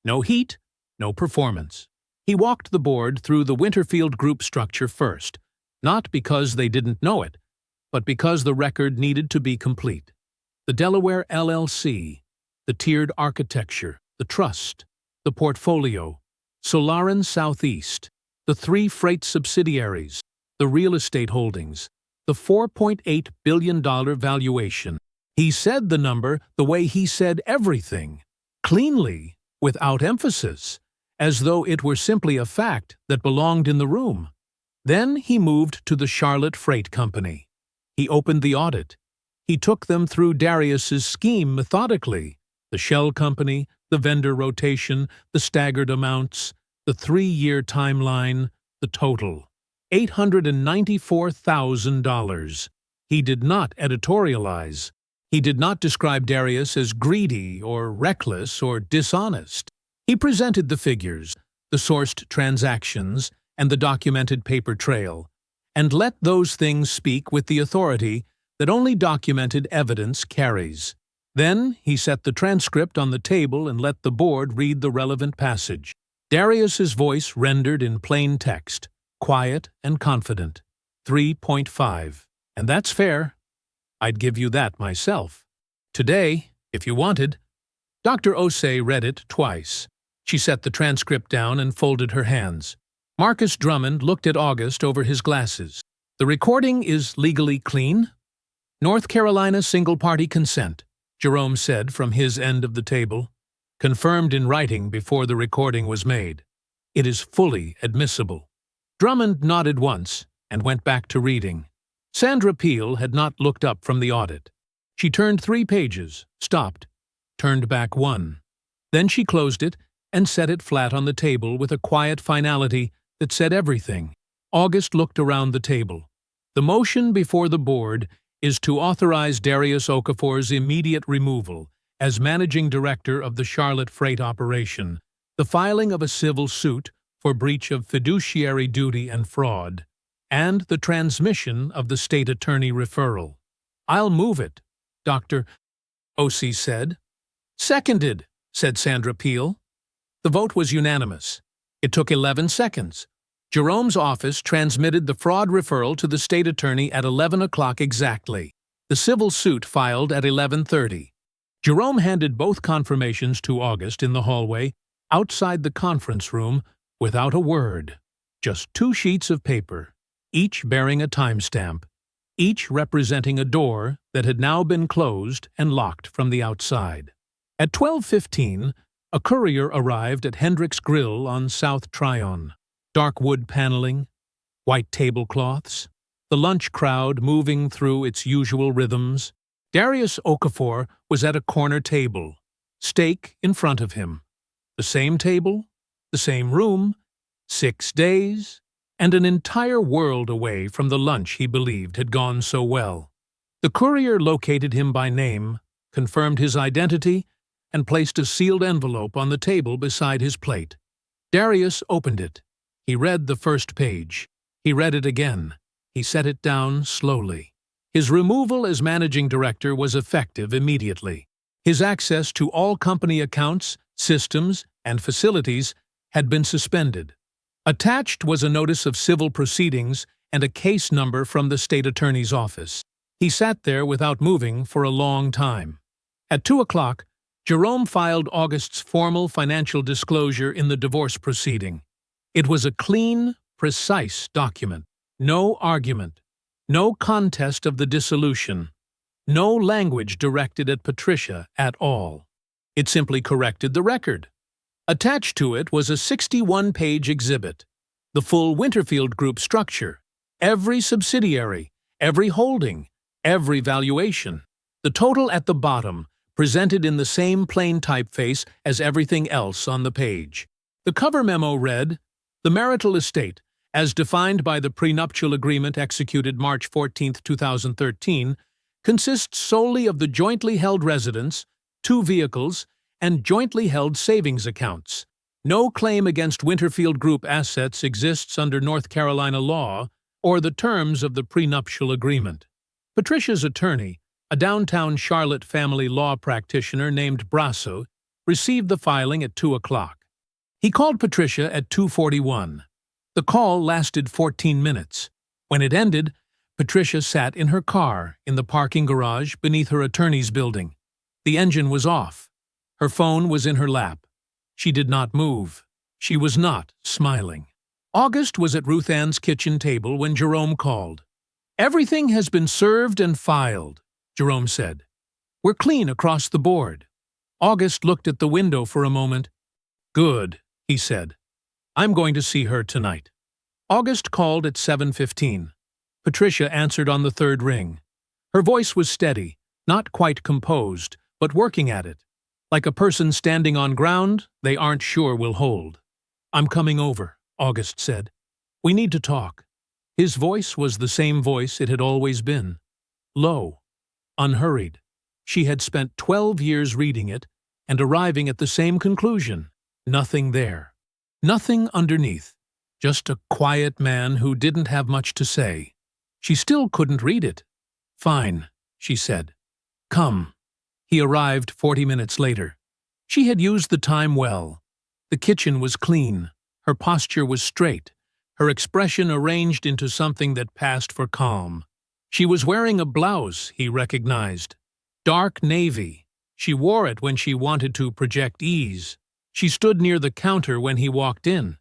S1: No heat, no performance. He walked the board through the Winterfield Group structure first, not because they didn't know it, but because the record needed to be complete. The Delaware LLC, the tiered architecture, the trust, the portfolio, Solarin Southeast, the 3 freight subsidiaries, the real estate holdings, the $4.8 billion valuation. He said the number the way he said everything, cleanly, without emphasis, as though it were simply a fact that belonged in the room. Then he moved to the Charlotte Freight Company. He opened the audit. He took them through Darius's scheme methodically, the shell company, the vendor rotation, the staggered amounts, the 3-year timeline, the total. $894,000. He did not editorialize. He did not describe Darius as greedy or reckless or dishonest. He presented the figures, the sourced transactions, and the documented paper trail, and let those things speak with the authority that only documented evidence carries. Then he set the transcript on the table and let the board read the relevant passage. Darius's voice rendered in plain text, quiet and confident. 3.5. And that's fair. I'd give you that myself. Today, if you wanted. Dr. Osei read it twice. She set the transcript down and folded her hands. Marcus Drummond looked at August over his glasses. The recording is legally clean? North Carolina single-party consent, Jerome said from his end of the table, confirmed in writing before the recording was made. It is fully admissible. Drummond nodded once and went back to reading. Sandra Peel had not looked up from the audit. She turned 3 pages, stopped, turned back 1. Then she closed it and set it flat on the table with a quiet finality that said everything. August looked around the table. The motion before the board is to authorize Darius Okafor's immediate removal as managing director of the Charlotte Freight operation, the filing of a civil suit for breach of fiduciary duty and fraud, and the transmission of the state attorney referral. I'll move it, Dr. Osei said. Seconded, said Sandra Peel. The vote was unanimous. It took 11 seconds. Jerome's office transmitted the fraud referral to the state attorney at 11 o'clock exactly. The civil suit filed at 11:30. Jerome handed both confirmations to August in the hallway, outside the conference room, without a word. Just 2 sheets of paper, each bearing a timestamp, each representing a door that had now been closed and locked from the outside. At 12:15, a courier arrived at Hendrick's Grill on South Tryon. Dark wood paneling, white tablecloths, the lunch crowd moving through its usual rhythms. Darius Okafor was at a corner table, steak in front of him. The same table, the same room, 6 days, and an entire world away from the lunch he believed had gone so well. The courier located him by name, confirmed his identity, and placed a sealed envelope on the table beside his plate. Darius opened it. He read the first page. He read it again. He set it down slowly. His removal as managing director was effective immediately. His access to all company accounts, systems, and facilities had been suspended. Attached was a notice of civil proceedings and a case number from the state attorney's office. He sat there without moving for a long time. At 2 o'clock, Jerome filed August's formal financial disclosure in the divorce proceeding. It was a clean, precise document. No argument. No contest of the dissolution. No language directed at Patricia at all. It simply corrected the record. Attached to it was a 61-page exhibit, the full Winterfield Group structure, every subsidiary, every holding, every valuation. The total at the bottom presented in the same plain typeface as everything else on the page. The cover memo read, "The marital estate, as defined by the prenuptial agreement executed March 14, 2013, consists solely of the jointly held residence, 2 vehicles, and jointly held savings accounts. No claim against Winterfield Group assets exists under North Carolina law or the terms of the prenuptial agreement." Patricia's attorney, a downtown Charlotte family law practitioner named Brasso, received the filing at 2 o'clock. He called Patricia at 2:41. The call lasted 14 minutes. When it ended, Patricia sat in her car in the parking garage beneath her attorney's building. The engine was off. Her phone was in her lap. She did not move. She was not smiling. August was at Ruth Ann's kitchen table when Jerome called. "Everything has been served and filed," Jerome said. "We're clean across the board." August looked at the window for a moment. "Good," he said. "I'm going to see her tonight." August called at 7:15. Patricia answered on the third ring. Her voice was steady, not quite composed, but working at it. Like a person standing on ground they aren't sure will hold. "I'm coming over," August said. "We need to talk." His voice was the same voice it had always been. Low, unhurried. She had spent 12 years reading it and arriving at the same conclusion. Nothing there. Nothing underneath. Just a quiet man who didn't have much to say. She still couldn't read it. "Fine," she said. "Come." He arrived 40 minutes later. She had used the time well. The kitchen was clean. Her posture was straight. Her expression arranged into something that passed for calm. She was wearing a blouse, he recognized. Dark navy. She wore it when she wanted to project ease. She stood near the counter when he walked in.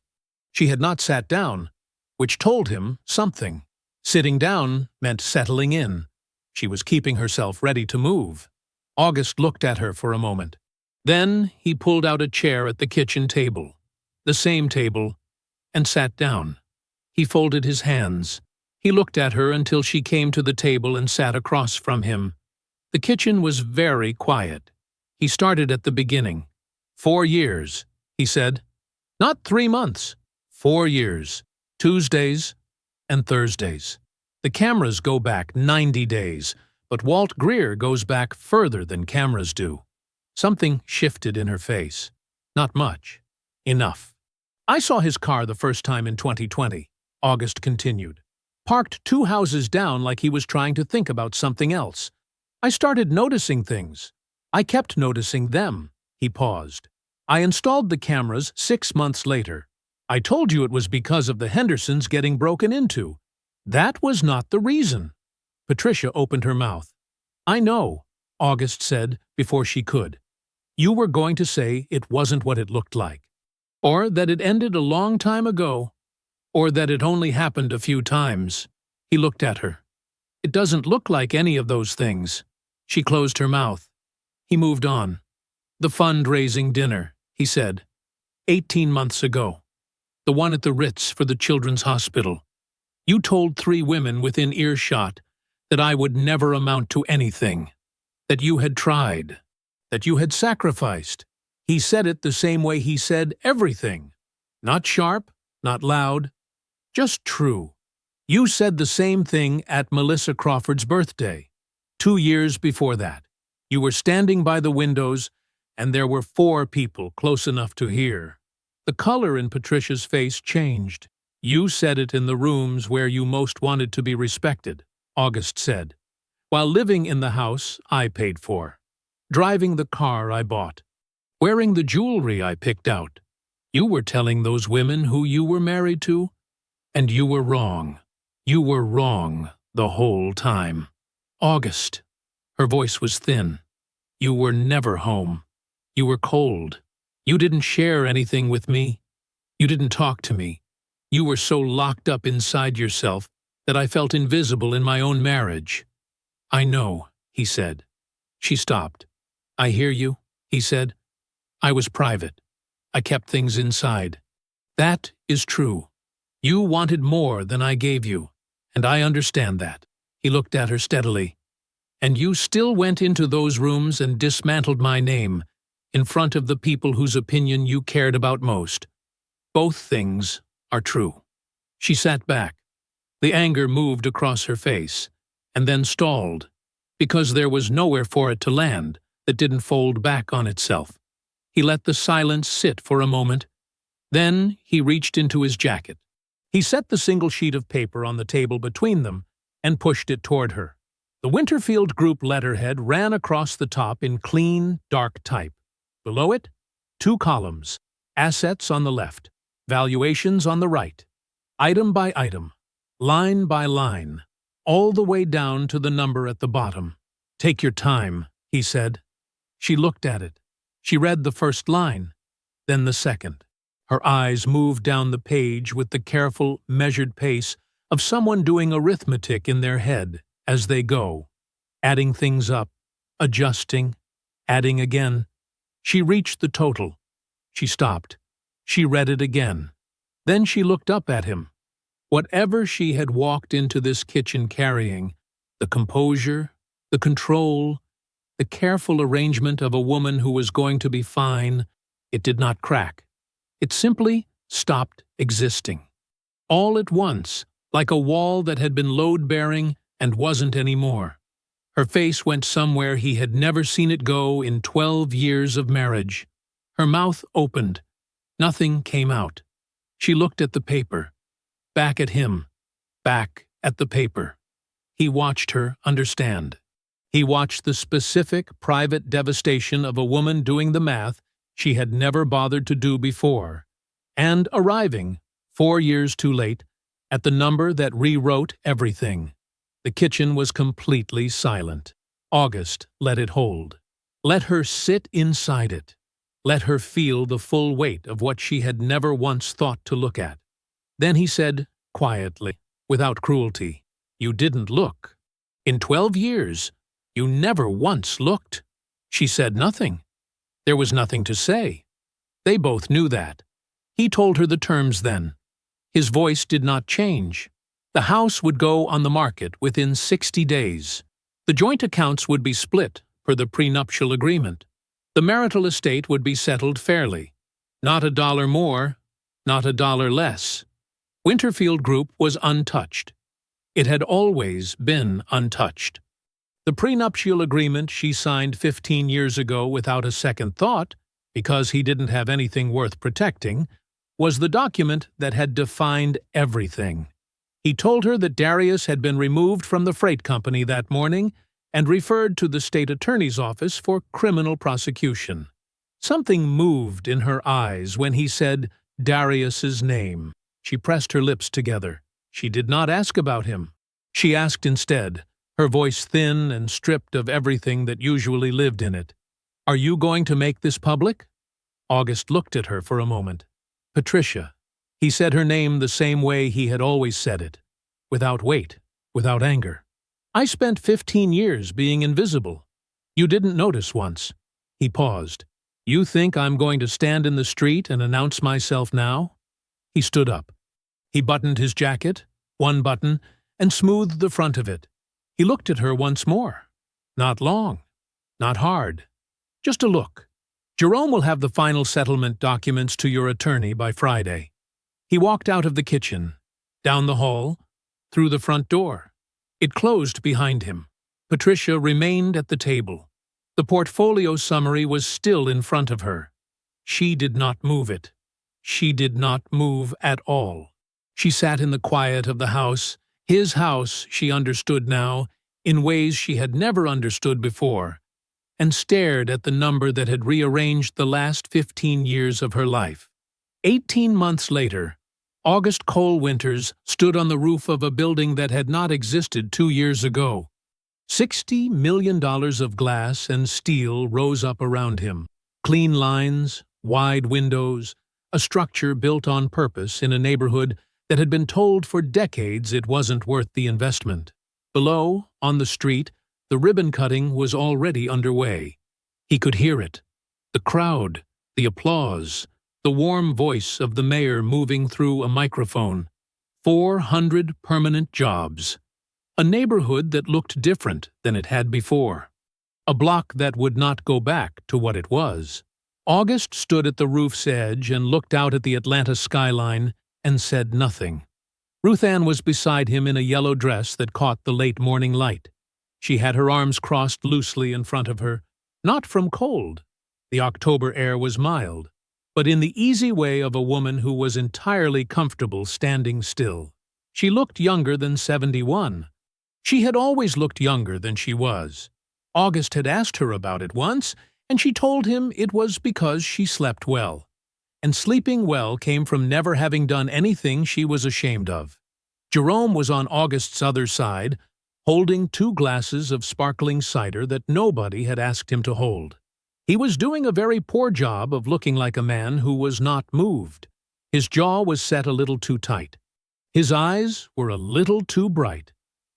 S1: She had not sat down, which told him something. Sitting down meant settling in. She was keeping herself ready to move. August looked at her for a moment. Then he pulled out a chair at the kitchen table, the same table, and sat down. He folded his hands. He looked at her until she came to the table and sat across from him. The kitchen was very quiet. He started at the beginning. 4 years, he said. Not 3 months. 4 years. Tuesdays and Thursdays. The cameras go back 90 days, but Walt Greer goes back further than cameras do. Something shifted in her face. Not much. Enough. "I saw his car the first time in 2020, August continued. Parked 2 houses down like he was trying to think about something else. I started noticing things. I kept noticing them." He paused. "I installed the cameras 6 months later. I told you it was because of the Hendersons getting broken into. That was not the reason." Patricia opened her mouth. "I know," August said before she could. "You were going to say it wasn't what it looked like. Or that it ended a long time ago. Or that it only happened a few times." He looked at her. "It doesn't look like any of those things." She closed her mouth. He moved on. "The fundraising dinner," he said. 18 months ago. The one at the Ritz for the Children's Hospital. You told 3 women within earshot that I would never amount to anything. That you had tried. That you had sacrificed. He said it the same way he said everything. Not sharp, not loud, just true. You said the same thing at Melissa Crawford's birthday. 2 years before that. You were standing by the windows, and there were 4 people close enough to hear. The color in Patricia's face changed. You said it in the rooms where you most wanted to be respected, August said. While living in the house I paid for. Driving the car I bought. Wearing the jewelry I picked out. You were telling those women who you were married to, and you were wrong. You were wrong the whole time. August. Her voice was thin. You were never home. You were cold. You didn't share anything with me. You didn't talk to me. You were so locked up inside yourself that I felt invisible in my own marriage. I know, he said. She stopped. I hear you, he said. I was private. I kept things inside. That is true. You wanted more than I gave you, and I understand that. He looked at her steadily. And you still went into those rooms and dismantled my name, in front of the people whose opinion you cared about most. Both things are true." She sat back. The anger moved across her face, and then stalled, because there was nowhere for it to land that didn't fold back on itself. He let the silence sit for a moment. Then he reached into his jacket. He set the single sheet of paper on the table between them and pushed it toward her. The Winterfield Group letterhead ran across the top in clean, dark type. Below it, 2 columns, assets on the left, valuations on the right, item by item, line by line, all the way down to the number at the bottom. "Take your time," he said. She looked at it. She read the first line, then the second. Her eyes moved down the page with the careful, measured pace of someone doing arithmetic in their head as they go, adding things up, adjusting, adding again. She reached the total. She stopped. She read it again. Then she looked up at him. Whatever she had walked into this kitchen carrying, the composure, the control, the careful arrangement of a woman who was going to be fine, it did not crack. It simply stopped existing. All at once, like a wall that had been load-bearing and wasn't anymore. Her face went somewhere he had never seen it go in 12 years of marriage. Her mouth opened. Nothing came out. She looked at the paper. Back at him. Back at the paper. He watched her understand. He watched the specific, private devastation of a woman doing the math she had never bothered to do before, and arriving, 4 years too late, at the number that rewrote everything. The kitchen was completely silent. August let it hold. Let her sit inside it. Let her feel the full weight of what she had never once thought to look at. Then he said, quietly, without cruelty, "You didn't look. In 12 years, you never once looked." She said nothing. There was nothing to say. They both knew that. He told her the terms then. His voice did not change. The house would go on the market within 60 days. The joint accounts would be split per the prenuptial agreement. The marital estate would be settled fairly. Not a dollar more, not a dollar less. Winterfield Group was untouched. It had always been untouched. The prenuptial agreement she signed 15 years ago without a second thought, because he didn't have anything worth protecting, was the document that had defined everything. He told her that Darius had been removed from the freight company that morning and referred to the state attorney's office for criminal prosecution. Something moved in her eyes when he said Darius's name. She pressed her lips together. She did not ask about him. She asked instead, her voice thin and stripped of everything that usually lived in it, "Are you going to make this public?" August looked at her for a moment. "Patricia." He said her name the same way he had always said it, without weight, without anger. "I spent 15 years being invisible. You didn't notice once." He paused. "You think I'm going to stand in the street and announce myself now?" He stood up. He buttoned his jacket, one button, and smoothed the front of it. He looked at her once more. Not long. Not hard. Just a look. "Jerome will have the final settlement documents to your attorney by Friday." He walked out of the kitchen, down the hall, through the front door. It closed behind him. Patricia remained at the table. The portfolio summary was still in front of her. She did not move it. She did not move at all. She sat in the quiet of the house, his house, she understood now, in ways she had never understood before, and stared at the number that had rearranged the last 15 years of her life. 18 months later, August Cole Winters stood on the roof of a building that had not existed 2 years ago. $60 million of glass and steel rose up around him. Clean lines, wide windows, a structure built on purpose in a neighborhood that had been told for decades it wasn't worth the investment. Below, on the street, the ribbon-cutting was already underway. He could hear it. The crowd, the applause, the warm voice of the mayor moving through a microphone. 400 permanent jobs. A neighborhood that looked different than it had before. A block that would not go back to what it was. August stood at the roof's edge and looked out at the Atlanta skyline and said nothing. Ruth Ann was beside him in a yellow dress that caught the late morning light. She had her arms crossed loosely in front of her, not from cold. The October air was mild, but in the easy way of a woman who was entirely comfortable standing still. She looked younger than 71. She had always looked younger than she was. August had asked her about it once, and she told him it was because she slept well. And sleeping well came from never having done anything she was ashamed of. Jerome was on August's other side, holding 2 glasses of sparkling cider that nobody had asked him to hold. He was doing a very poor job of looking like a man who was not moved. His jaw was set a little too tight. His eyes were a little too bright.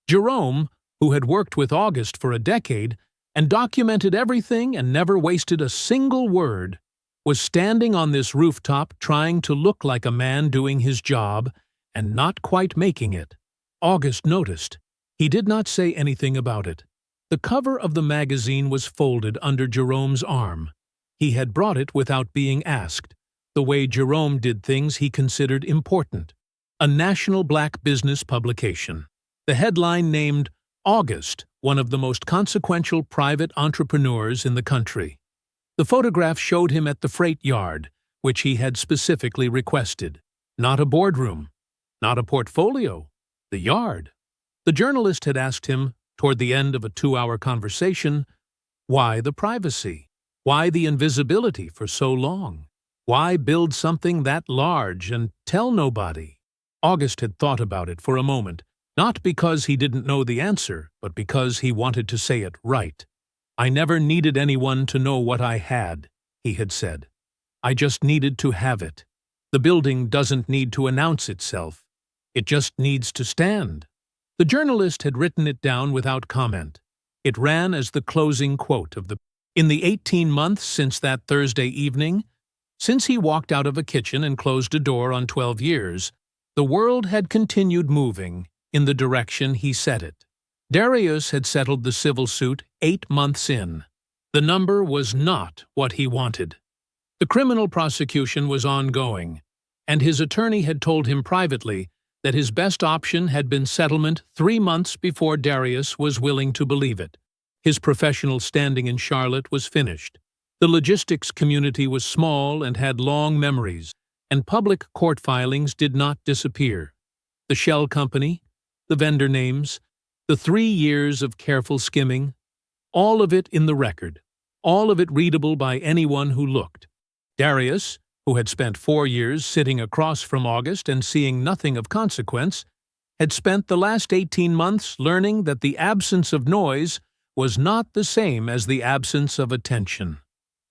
S1: Jerome, who had worked with August for a decade and documented everything and never wasted a single word, was standing on this rooftop trying to look like a man doing his job and not quite making it. August noticed. He did not say anything about it. The cover of the magazine was folded under Jerome's arm. He had brought it without being asked, the way Jerome did things he considered important. A national black business publication. The headline named August, one of the most consequential private entrepreneurs in the country. The photograph showed him at the freight yard, which he had specifically requested. Not a boardroom, not a portfolio, the yard. The journalist had asked him, toward the end of a 2-hour conversation, why the privacy? Why the invisibility for so long? Why build something that large and tell nobody? August had thought about it for a moment, not because he didn't know the answer, but because he wanted to say it right. I never needed anyone to know what I had, he had said. I just needed to have it. The building doesn't need to announce itself. It just needs to stand. The journalist had written it down without comment. It ran as the closing quote of the In the 18 months since that Thursday evening, since he walked out of a kitchen and closed a door on 12 years, the world had continued moving in the direction he set it. Darius had settled the civil suit 8 months in. The number was not what he wanted. The criminal prosecution was ongoing, and his attorney had told him privately that his best option had been settlement 3 months before Darius was willing to believe it. His professional standing in Charlotte was finished. The logistics community was small and had long memories, and public court filings did not disappear. The shell company, the vendor names, the 3 years of careful skimming, all of it in the record, all of it readable by anyone who looked. Darius, who had spent 4 years sitting across from August and seeing nothing of consequence, had spent the last 18 months learning that the absence of noise was not the same as the absence of attention.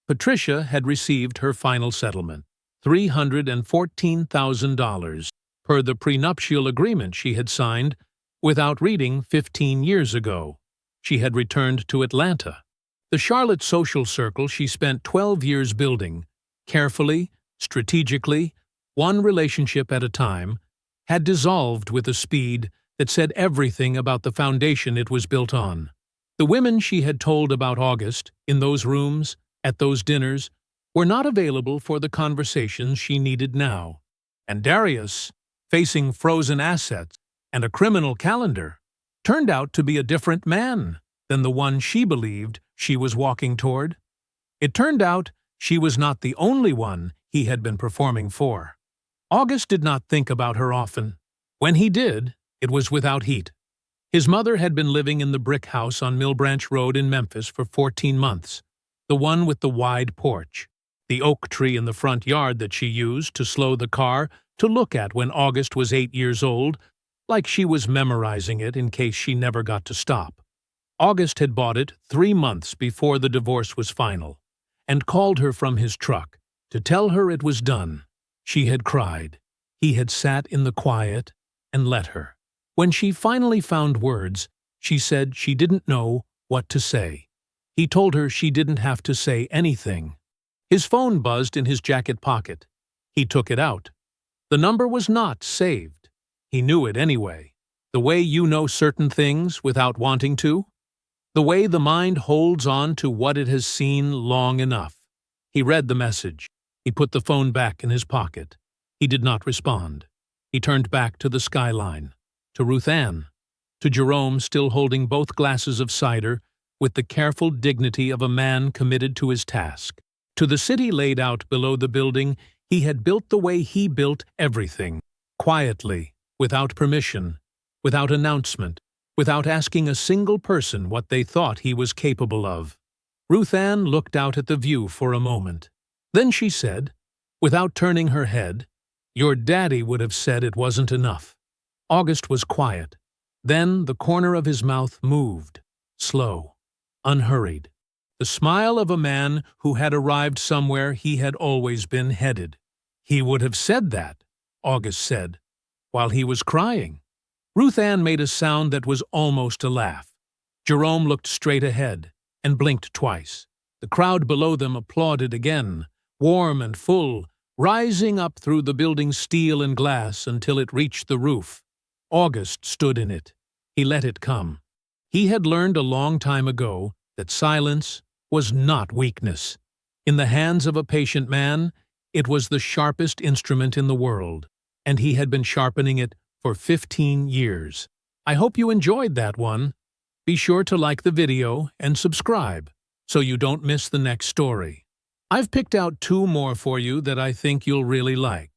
S1: Patricia had received her final settlement, $314,000, per the prenuptial agreement she had signed without reading 15 years ago. She had returned to Atlanta. The Charlotte social circle she spent 12 years building, carefully, strategically, one relationship at a time, had dissolved with a speed that said everything about the foundation it was built on. The women she had told about August, in those rooms, at those dinners, were not available for the conversations she needed now. And Darius, facing frozen assets and a criminal calendar, turned out to be a different man than the one she believed she was walking toward. It turned out she was not the only one he had been performing for. August did not think about her often. When he did, it was without heat. His mother had been living in the brick house on Mill Branch Road in Memphis for 14 months, the one with the wide porch, the oak tree in the front yard that she used to slow the car to look at when August was 8 years old, like she was memorizing it in case she never got to stop. August had bought it 3 months before the divorce was final, and called her from his truck to tell her it was done. She had cried. He had sat in the quiet and let her. When she finally found words, she said she didn't know what to say. He told her she didn't have to say anything. His phone buzzed in his jacket pocket. He took it out. The number was not saved. He knew it anyway. The way you know certain things without wanting to? The way the mind holds on to what it has seen long enough. He read the message. He put the phone back in his pocket. He did not respond. He turned back to the skyline, to Ruth Ann, to Jerome still holding both glasses of cider with the careful dignity of a man committed to his task. To the city laid out below the building he had built the way he built everything, quietly, without permission, without announcement, without asking a single person what they thought he was capable of. Ruth Ann looked out at the view for a moment. Then she said, without turning her head, "Your daddy would have said it wasn't enough." August was quiet. Then the corner of his mouth moved, slow, unhurried. The smile of a man who had arrived somewhere he had always been headed. "He would have said that," August said, "while he was crying." Ruth Ann made a sound that was almost a laugh. Jerome looked straight ahead and blinked twice. The crowd below them applauded again, warm and full, rising up through the building's steel and glass until it reached the roof. August stood in it. He let it come. He had learned a long time ago that silence was not weakness. In the hands of a patient man, it was the sharpest instrument in the world, and he had been sharpening it for 15 years. I hope you enjoyed that one. Be sure to like the video and subscribe so you don't miss the next story. I've picked out 2 more for you that I think you'll really like.